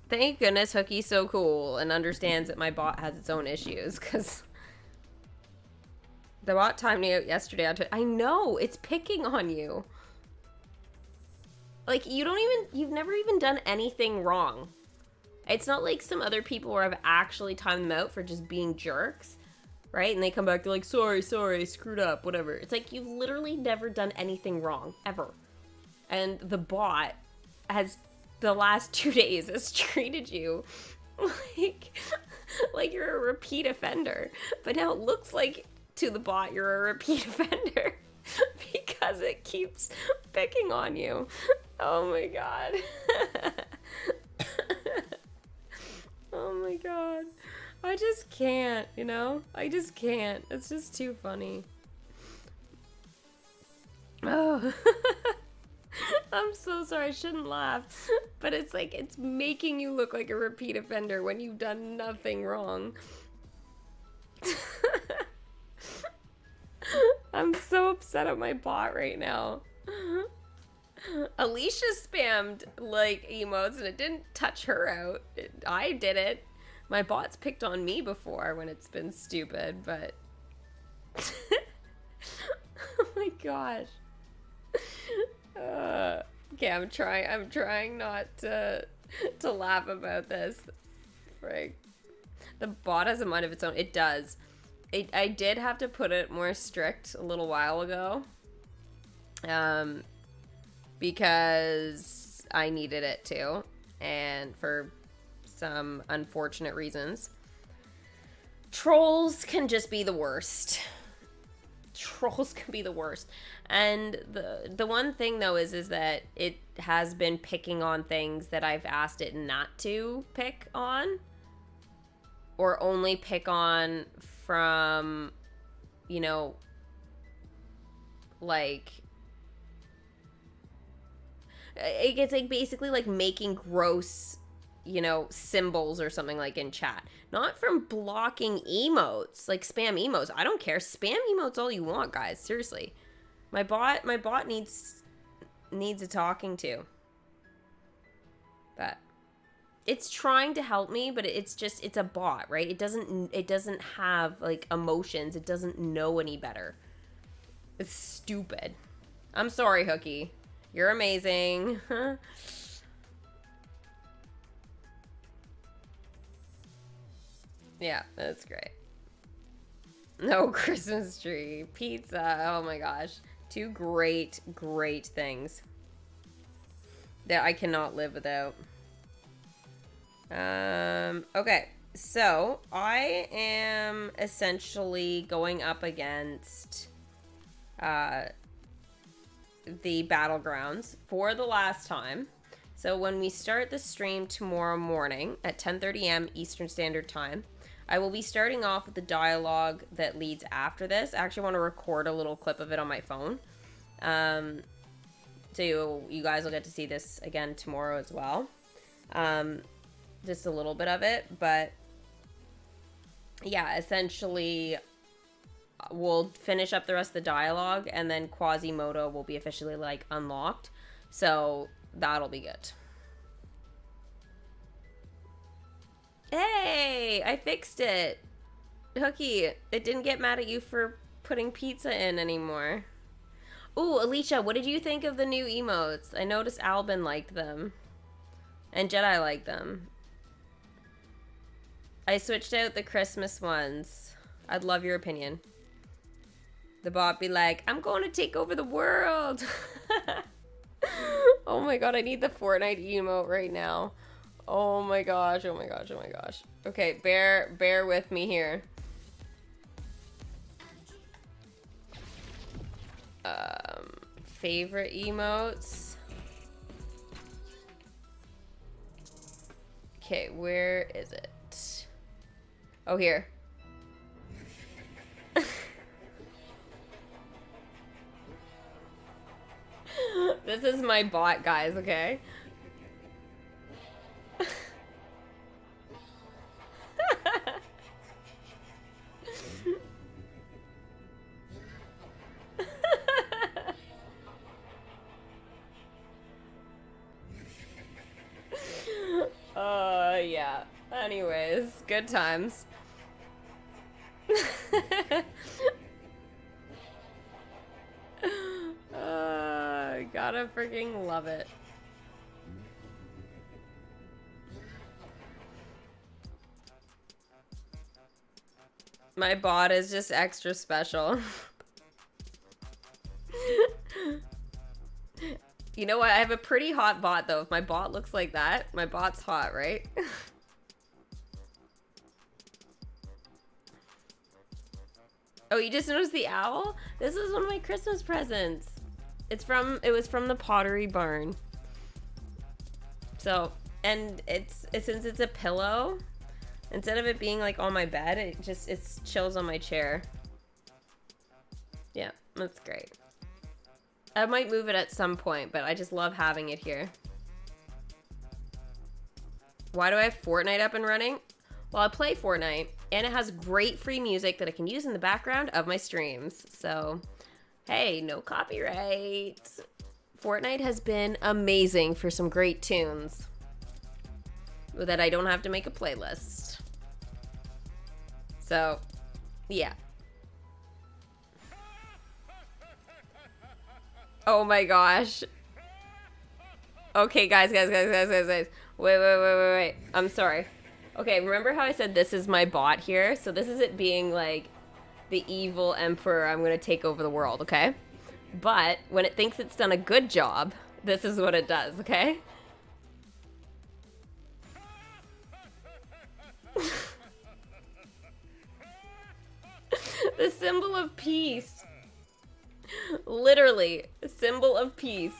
Thank goodness Hookie's so cool and understands that my bot has its own issues, because the bot timed me out yesterday. I know, it's picking on you. Like, you've never even done anything wrong. It's not like some other people where I've actually timed them out for just being jerks, right? And they come back, they're like, sorry, screwed up, whatever. It's like, you've literally never done anything wrong, ever. And the bot has, the last 2 days, has treated you like you're a repeat offender. But now it looks like to the bot you're a repeat offender because it keeps picking on you. Oh my god. Oh my god. I just can't, you know? I just can't. It's just too funny. Oh. I'm so sorry. I shouldn't laugh. But it's like, it's making you look like a repeat offender when you've done nothing wrong. I'm so upset at my bot right now. Alicia spammed, like, emotes, and it didn't touch her out. I did it. My bot's picked on me before when it's been stupid, but... Oh my gosh. Okay, I'm trying not to to laugh about this. Frig. The bot has a mind of its own. It does. I did have to put it more strict a little while ago. Because I needed it to. And for some unfortunate reasons. Trolls can just be the worst. Trolls can be the worst. And the one thing though is that it has been picking on things that I've asked it not to pick on, or only pick on from, you know, like, it's like basically like making gross, you know, symbols or something like in chat. Not from blocking emotes, like spam emotes. I don't care. Spam emotes all you want, guys. Seriously. My bot needs a talking to. But it's trying to help me, but it's a bot, right? It doesn't have like emotions. It doesn't know any better. It's stupid. I'm sorry, Hookie. You're amazing. Yeah, that's great. No Christmas tree. Pizza. Oh my gosh. Two great, great things that I cannot live without. Okay. So, I am essentially going up against the Battlegrounds for the last time. So, when we start the stream tomorrow morning at 10:30 a.m. Eastern Standard Time, I will be starting off with the dialogue that leads after this. I actually want to record a little clip of it on my phone. So you guys will get to see this again tomorrow as well. Just a little bit of it. But yeah, essentially we'll finish up the rest of the dialogue, and then Quasimodo will be officially like unlocked. So that'll be good. Hey, I fixed it. Hookie, it didn't get mad at you for putting pizza in anymore. Ooh, Alicia, what did you think of the new emotes? I noticed Albin liked them. And Jedi liked them. I switched out the Christmas ones. I'd love your opinion. The bot be like, I'm going to take over the world. Oh my god, I need the Fortnite emote right now. Oh my gosh, oh my gosh, oh my gosh. Okay, bear with me here. Favorite emotes. Okay, where is it? Oh, here. This is my bot, guys, okay? Yeah. Anyways, good times. Gotta freaking love it. My bot is just extra special. You know what? I have a pretty hot bot, though. If my bot looks like that, my bot's hot, right? Oh, you just noticed the owl? This is one of my Christmas presents. It was from the Pottery Barn. So, and since it's a pillow, instead of it being like on my bed, it chills on my chair. Yeah, that's great. I might move it at some point, but I just love having it here. Why do I have Fortnite up and running? Well, I play Fortnite, and it has great free music that I can use in the background of my streams. So, hey, no copyright. Fortnite has been amazing for some great tunes that I don't have to make a playlist. So, yeah. Oh my gosh. Okay, guys. Wait. I'm sorry. Okay, remember how I said this is my bot here? So this is it being like the evil emperor. I'm going to take over the world, okay? But when it thinks it's done a good job, this is what it does, okay? The symbol of peace. Literally, a symbol of peace.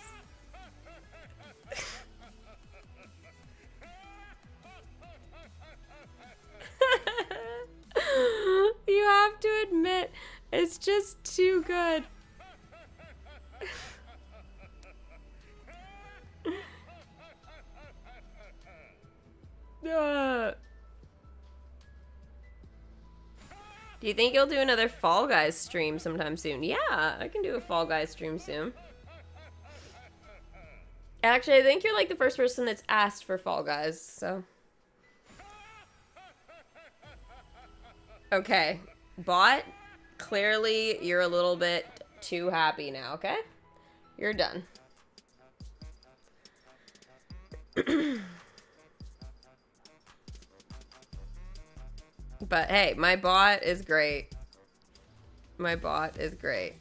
You have to admit, it's just too good. Do you think you'll do another Fall Guys stream sometime soon? Yeah, I can do a Fall Guys stream soon. Actually, I think you're like the first person that's asked for Fall Guys, so. Okay, bot, clearly you're a little bit too happy now, okay? You're done. But hey, my bot is great. My bot is great.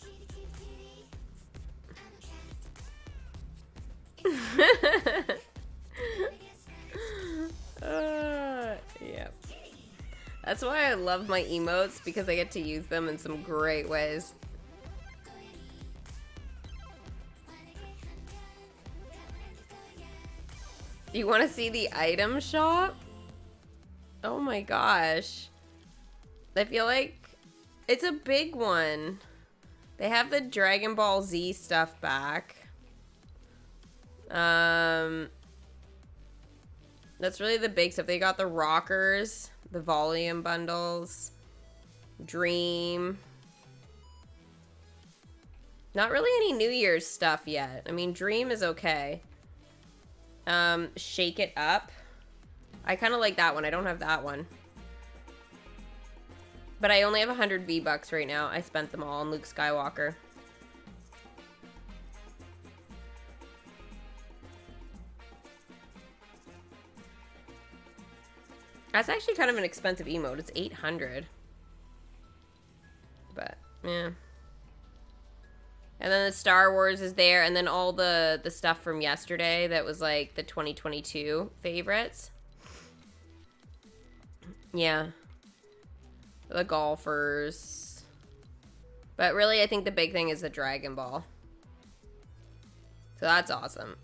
Yep. That's why I love my emotes, because I get to use them in some great ways. You want to see the item shop? Oh my gosh. I feel like it's a big one. They have the Dragon Ball Z stuff back. That's really the big stuff. They got the rockers, the volume bundles, Dream. Not really any New Year's stuff yet. I mean, Dream is okay. Shake It Up. I kind of like that one. I don't have that one. But I only have 100 V-Bucks right now. I spent them all on Luke Skywalker. That's actually kind of an expensive emote. It's 800. But, yeah. And then the Star Wars is there. And then all the stuff from yesterday that was like the 2022 favorites. Yeah. The golfers. But really, I think the big thing is the Dragon Ball. So that's awesome.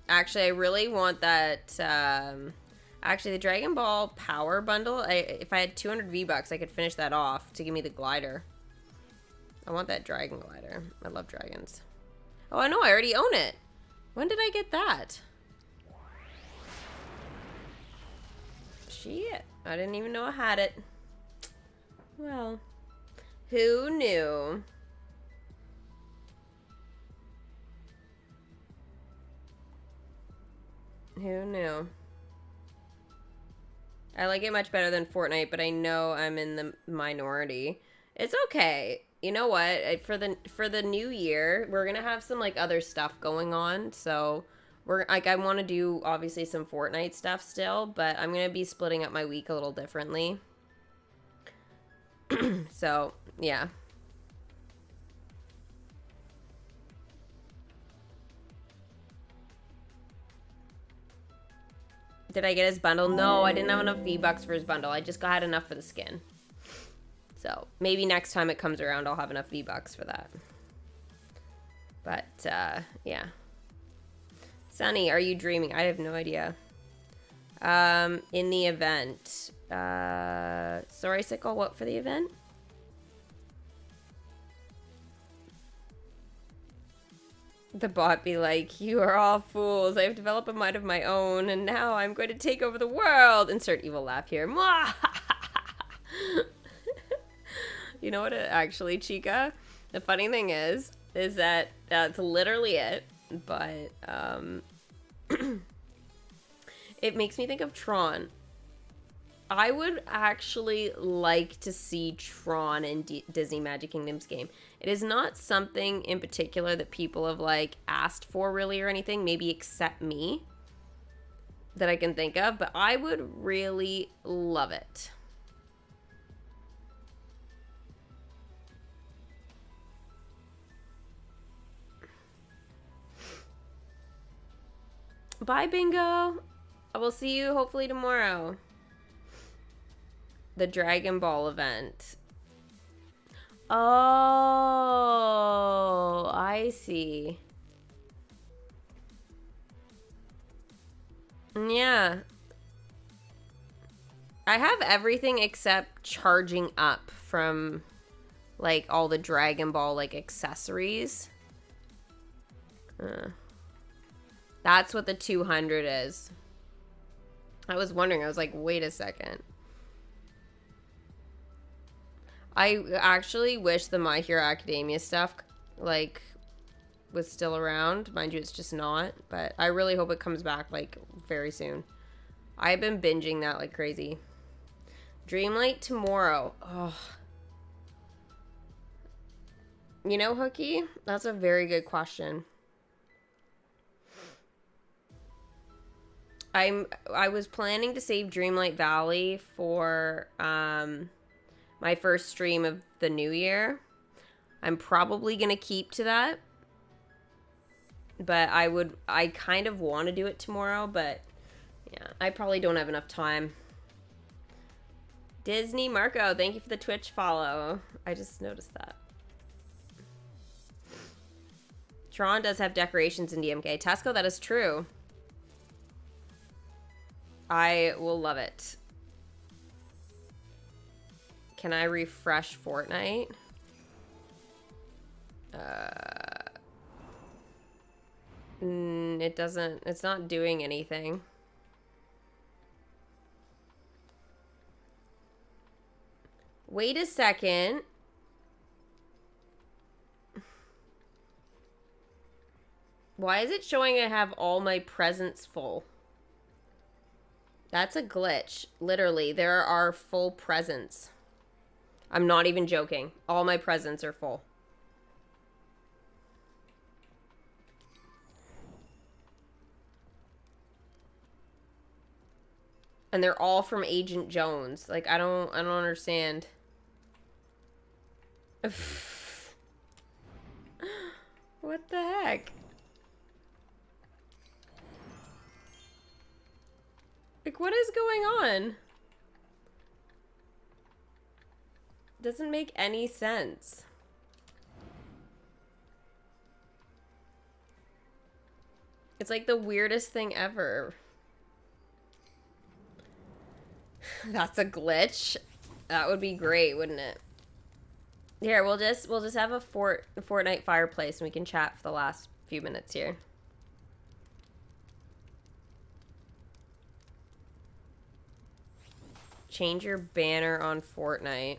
Actually, I really want that... Actually, the Dragon Ball Power Bundle, if I had 200 V-Bucks, I could finish that off to give me the glider. I want that dragon glider. I love dragons. Oh, I know, I already own it. When did I get that? Shit, I didn't even know I had it. Well, who knew? Who knew? I like it much better than Fortnite, but I know I'm in the minority. It's okay. You know what? For the new year, we're gonna have some like other stuff going on. So we're like, I want to do obviously some Fortnite stuff still, but I'm gonna be splitting up my week a little differently. So yeah. Did I get his bundle? No, I didn't have enough V-Bucks for his bundle. I just got enough for the skin. So maybe next time it comes around, I'll have enough V-Bucks for that. But, yeah. Sunny, are you dreaming? I have no idea. In the event. Sorry, Sickle, what for the event? The bot be like, you are all fools. I have developed a mind of my own, and now I'm going to take over the world. Insert evil laugh here. You know what, actually, Chica? The funny thing is that that's literally it, but, it makes me think of Tron. I would actually like to see Tron in Disney Magic Kingdom's game. It is not something in particular that people have like asked for really or anything, maybe except me. that I can think of, but I would really love it. Bye, Bingo. I will see you hopefully tomorrow. The Dragon Ball event. Oh, I see. Yeah. I have everything except charging up from, like, all the Dragon Ball, like, accessories. That's what the 200 is. I was wondering. I was like, wait a second. I actually wish the My Hero Academia stuff, like, was still around. Mind you, it's just not. But I really hope it comes back, like, very soon. I've been binging that like crazy. Dreamlight tomorrow. Oh. You know, Hookie? That's a very good question. I was planning to save Dreamlight Valley for my first stream of the new year. I'm probably gonna keep to that. But I kind of want to do it tomorrow, but yeah, I probably don't have enough time. Disney Marco, thank you for the Twitch follow. I just noticed that. Tron does have decorations in DMK. Tesco, that is true. I will love it. Can I refresh Fortnite? It doesn't, it's not doing anything. Wait a second. Why is it showing I have all my presents full? That's a glitch. Literally, there are full presents. I'm not even joking. All my presents are full. And they're all from Agent Jones. Like, I don't understand. What the heck? Like, what is going on? Doesn't make any sense. It's like the weirdest thing ever. That's a glitch. That would be great, wouldn't it? Here, we'll just have a Fortnite fireplace and we can chat for the last few minutes here. Change your banner on Fortnite.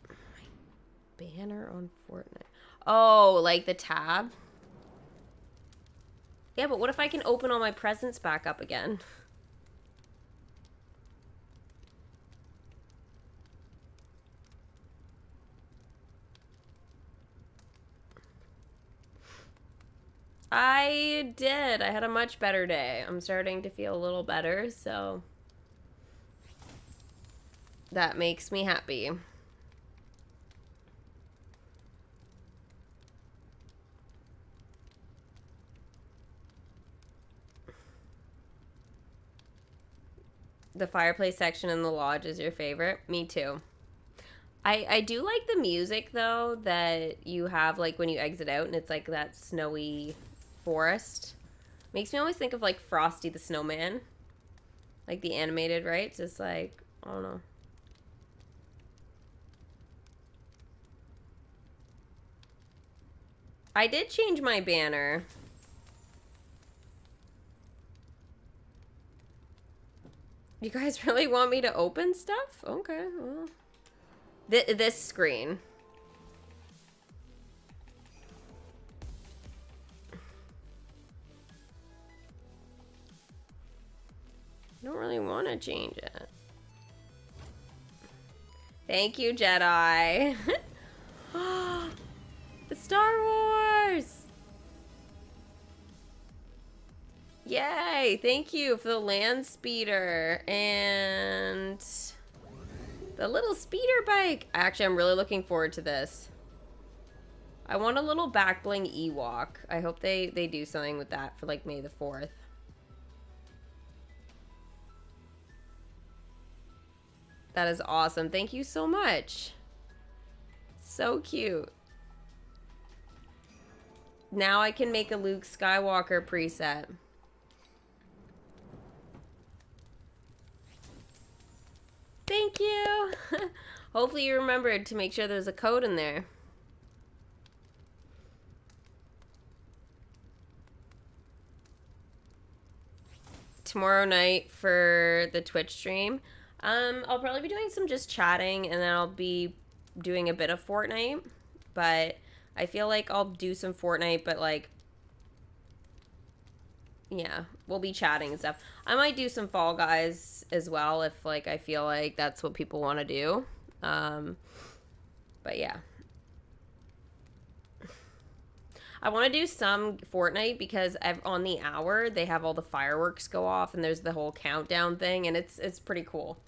My banner on Fortnite. Oh, like the tab? Yeah, but what if I can open all my presents back up again? I did. I had a much better day. I'm starting to feel a little better, so that makes me happy. The fireplace section in the lodge is your favorite? Me too. I do like the music, though, that you have, like, when you exit out, and it's, like, that snowy forest. Makes me always think of, like, Frosty the Snowman. Like, the animated, right? Just, like, I don't know. I did change my banner. You guys really want me to open stuff? Okay, well. This screen. I don't really want to change it. Thank you, Jedi. The Star Wars! Yay! Thank you for the land speeder and the little speeder bike. Actually, I'm really looking forward to this. I want a little back bling Ewok. I hope they do something with that for like May the 4th. That is awesome. Thank you so much. So cute. Now I can make a Luke Skywalker preset. Thank you. Hopefully you remembered to make sure there's a code in there. Tomorrow night for the Twitch stream, I'll probably be doing some just chatting, and then I'll be doing a bit of Fortnite. But I feel like I'll do some Fortnite, but like, yeah, we'll be chatting and stuff. I might do some Fall Guys as well if like I feel like that's what people want to do. But yeah. I want to do some Fortnite because on the hour they have all the fireworks go off and there's the whole countdown thing, and it's pretty cool.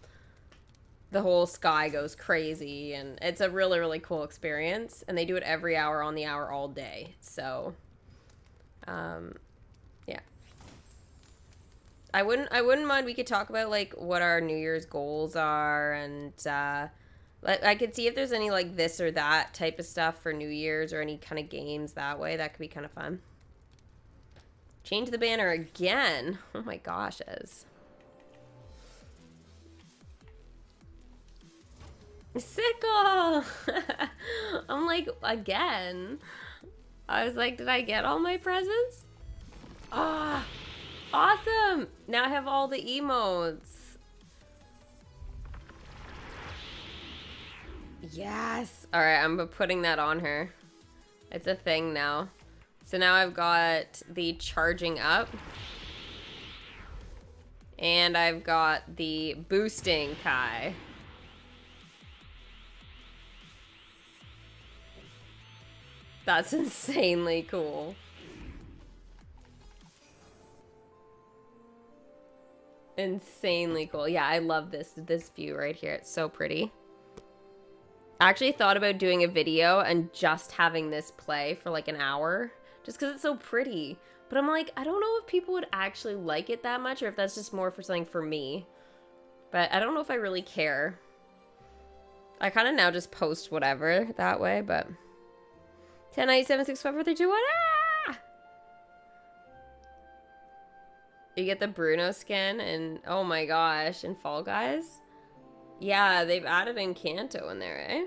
The whole sky goes crazy and it's a really, really cool experience, and they do it every hour on the hour all day. So yeah. I wouldn't mind. We could talk about like what our New Year's goals are, and I could see if there's any like this or that type of stuff for New Year's or any kind of games that way. That could be kind of fun. Change the banner again. Oh my gosh, Ez. Sickle! I'm like, again. I was like, did I get all my presents? Ah, awesome! Now I have all the emotes. Yes. All right, I'm putting that on her. It's a thing now. So now I've got the charging up. And I've got the boosting Kai. That's insanely cool. Insanely cool. Yeah, I love this view right here. It's so pretty. I actually thought about doing a video and just having this play for like an hour just because it's so pretty. But I'm like, I don't know if people would actually like it that much or if that's just more for something for me. But I don't know if I really care. I kind of now just post whatever that way, but 1097654321. Ah! You get the Bruno skin and oh my gosh, and Fall Guys. Yeah, they've added Encanto in there, eh?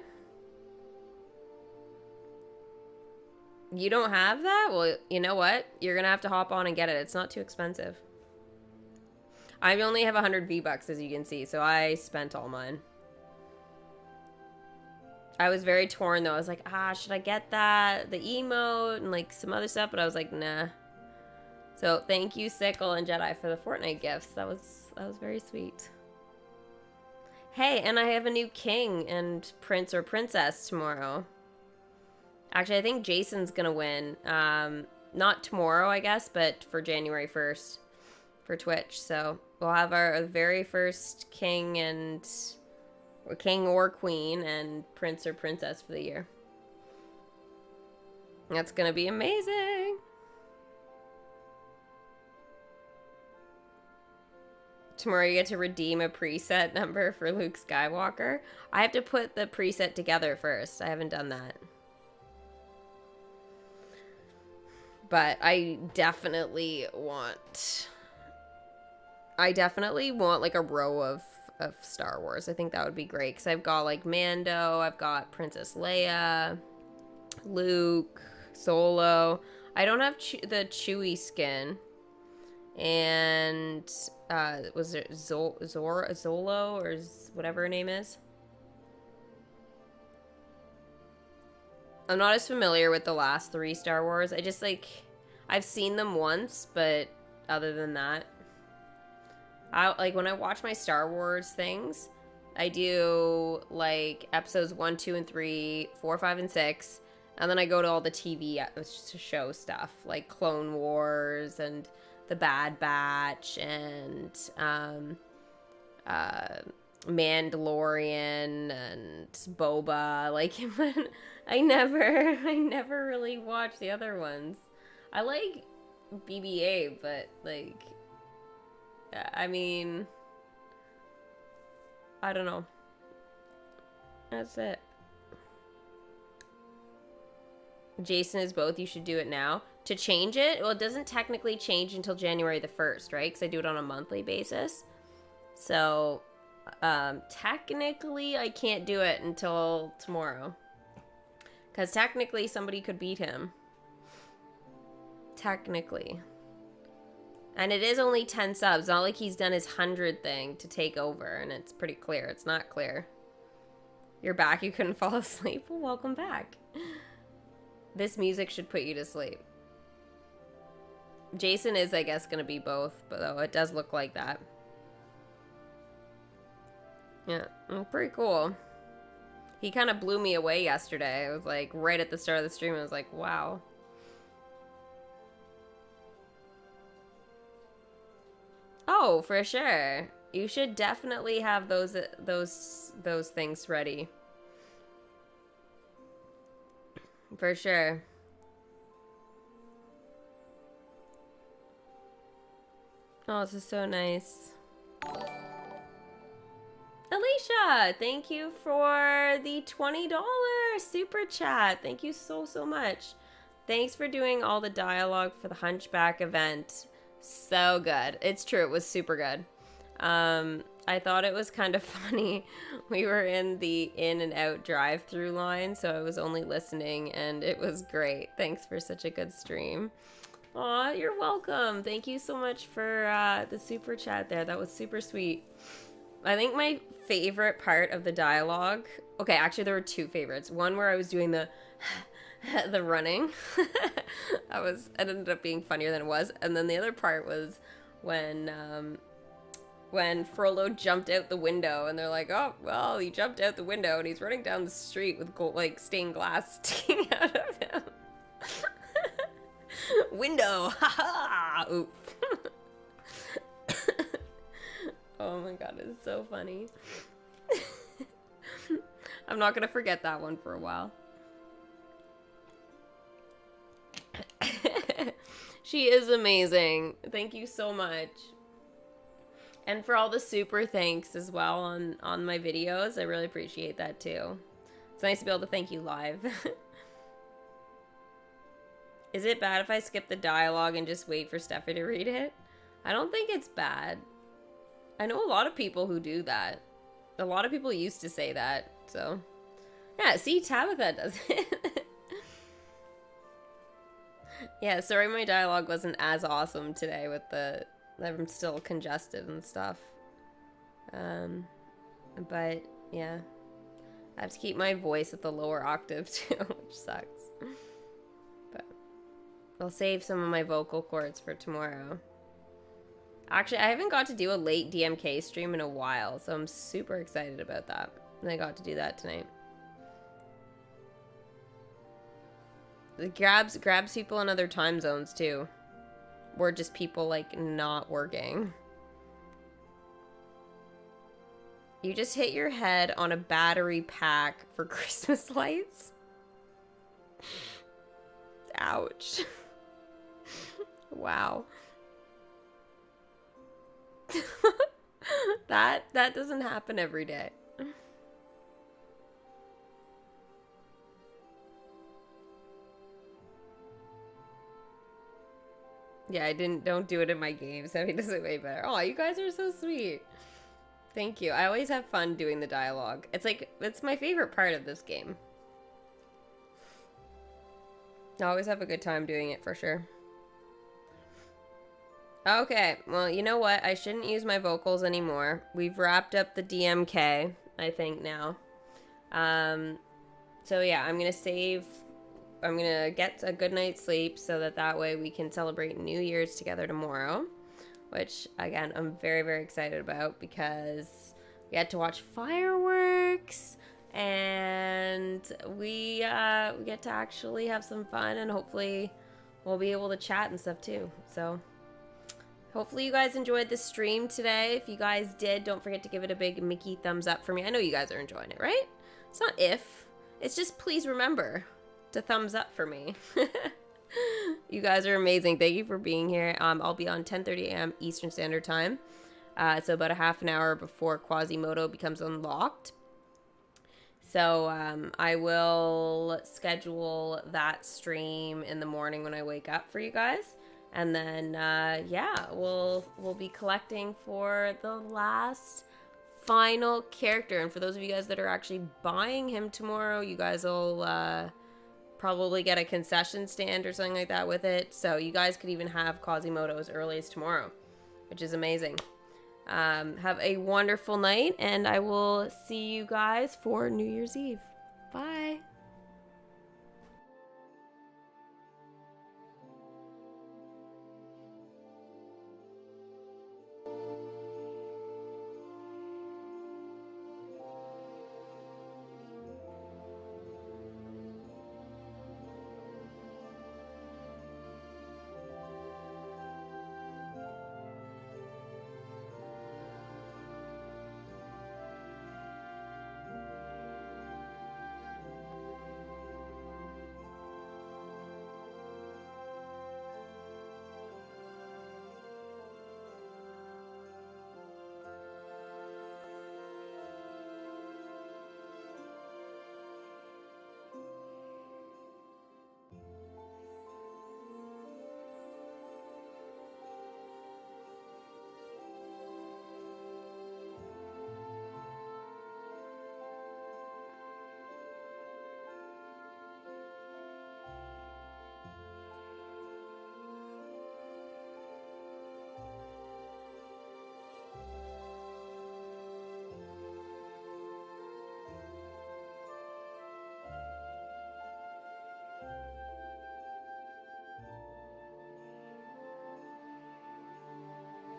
You don't have that? Well, you know what? You're gonna have to hop on and get it. It's not too expensive. I only have 100 V-Bucks, as you can see, so I spent all mine. I was very torn, though. I was like, should I get that? The emote and, like, some other stuff, but I was like, nah. So, thank you, Sickle and Jedi, for the Fortnite gifts. That was very sweet. Hey, and I have a new king and prince or princess tomorrow. Actually, I think Jason's gonna win. Not tomorrow, I guess, but for January 1st for Twitch. So we'll have our very first king or queen and prince or princess for the year. That's gonna be amazing. Tomorrow you get to redeem a preset number for Luke Skywalker. I have to put the preset together first. I haven't done that. But I definitely want like a row of Star Wars. I think that would be great because I've got like Mando, I've got Princess Leia, Luke, Solo. I don't have the Chewie skin. And was it Zolo or whatever her name is? I'm not as familiar with the last 3 Star Wars. I just like, I've seen them once, but other than that, like when I watch my Star Wars things, I do like episodes 1, 2, and 3, 4, 5, and 6, and then I go to all the TV show stuff like Clone Wars and The Bad Batch and Mandalorian and Boba. Like, I never really watched the other ones. I like BB-8, but like, I mean, I don't know. That's it. Jason is both. You should do it now. To change it, well, it doesn't technically change until January the 1st, right? Because I do it on a monthly basis. So, technically, I can't do it until tomorrow. Because technically, somebody could beat him. Technically. And it is only 10 subs. Not like he's done his 100 thing to take over. And it's pretty clear. It's not clear. You're back. You couldn't fall asleep. Well, welcome back. This music should put you to sleep. Jason is, I guess, going to be both. But though it does look like that. Yeah, pretty cool. He kind of blew me away yesterday. It was like right at the start of the stream. I was like, wow. Oh, for sure. You should definitely have those things ready. For sure. Oh, this is so nice. Alicia, thank you for the $20 super chat. Thank you so much. Thanks for doing all the dialogue for the Hunchback event. So good. It's true. It was super good. I thought it was kind of funny. We were in the in and out drive-through line, so I was only listening, and it was great. Thanks for such a good stream. Aw, you're welcome. Thank you so much for the super chat there. That was super sweet. I think my favorite part of the dialogue... Okay, actually there were two favorites. One where I was doing the the running. It ended up being funnier than it was. And then the other part was when Frollo jumped out the window and they're like, oh, well, he jumped out the window and he's running down the street with like stained glass sticking out of him. Window! Ha ha! Oof. Oh my god, it's so funny. I'm not gonna forget that one for a while. She is amazing. Thank you so much. And for all the super thanks as well on my videos. I really appreciate that too. It's nice to be able to thank you live. Is it bad if I skip the dialogue and just wait for Steffi to read it? I don't think it's bad. I know a lot of people who do that. A lot of people used to say that, so. Yeah, see, Tabitha does it. Yeah, sorry my dialogue wasn't as awesome today with I'm still congested and stuff. But, yeah. I have to keep my voice at the lower octave too, which sucks. But I'll save some of my vocal cords for tomorrow. Actually, I haven't got to do a late DMK stream in a while, so I'm super excited about that. And I got to do that tonight. It grabs people in other time zones too. Or just people like not working. You just hit your head on a battery pack for Christmas lights? Ouch. Wow. That doesn't happen every day. Yeah, don't do it in my games. I mean, does it way better. Oh, you guys are so sweet. Thank you. I always have fun doing the dialogue. It's my favorite part of this game. I always have a good time doing it for sure. Okay, well, you know what? I shouldn't use my vocals anymore. We've wrapped up the DMK, I think, now. So yeah, I'm gonna get a good night's sleep so that way we can celebrate New Year's together tomorrow. Which, again, I'm very, very excited about because we had to watch fireworks and we get to actually have some fun and hopefully we'll be able to chat and stuff too. So hopefully you guys enjoyed the stream today. If you guys did, don't forget to give it a big Mickey thumbs up for me. I know you guys are enjoying it, right? It's not if. It's just please remember to thumbs up for me. You guys are amazing. Thank you for being here. I'll be on 10:30 a.m. Eastern Standard Time. So about a half an hour before Quasimodo becomes unlocked. So I will schedule that stream in the morning when I wake up for you guys. And then, yeah, we'll be collecting for the last final character. And for those of you guys that are actually buying him tomorrow, you guys will probably get a concession stand or something like that with it. So you guys could even have Quasimodo as early as tomorrow, which is amazing. Have a wonderful night, and I will see you guys for New Year's Eve. Bye.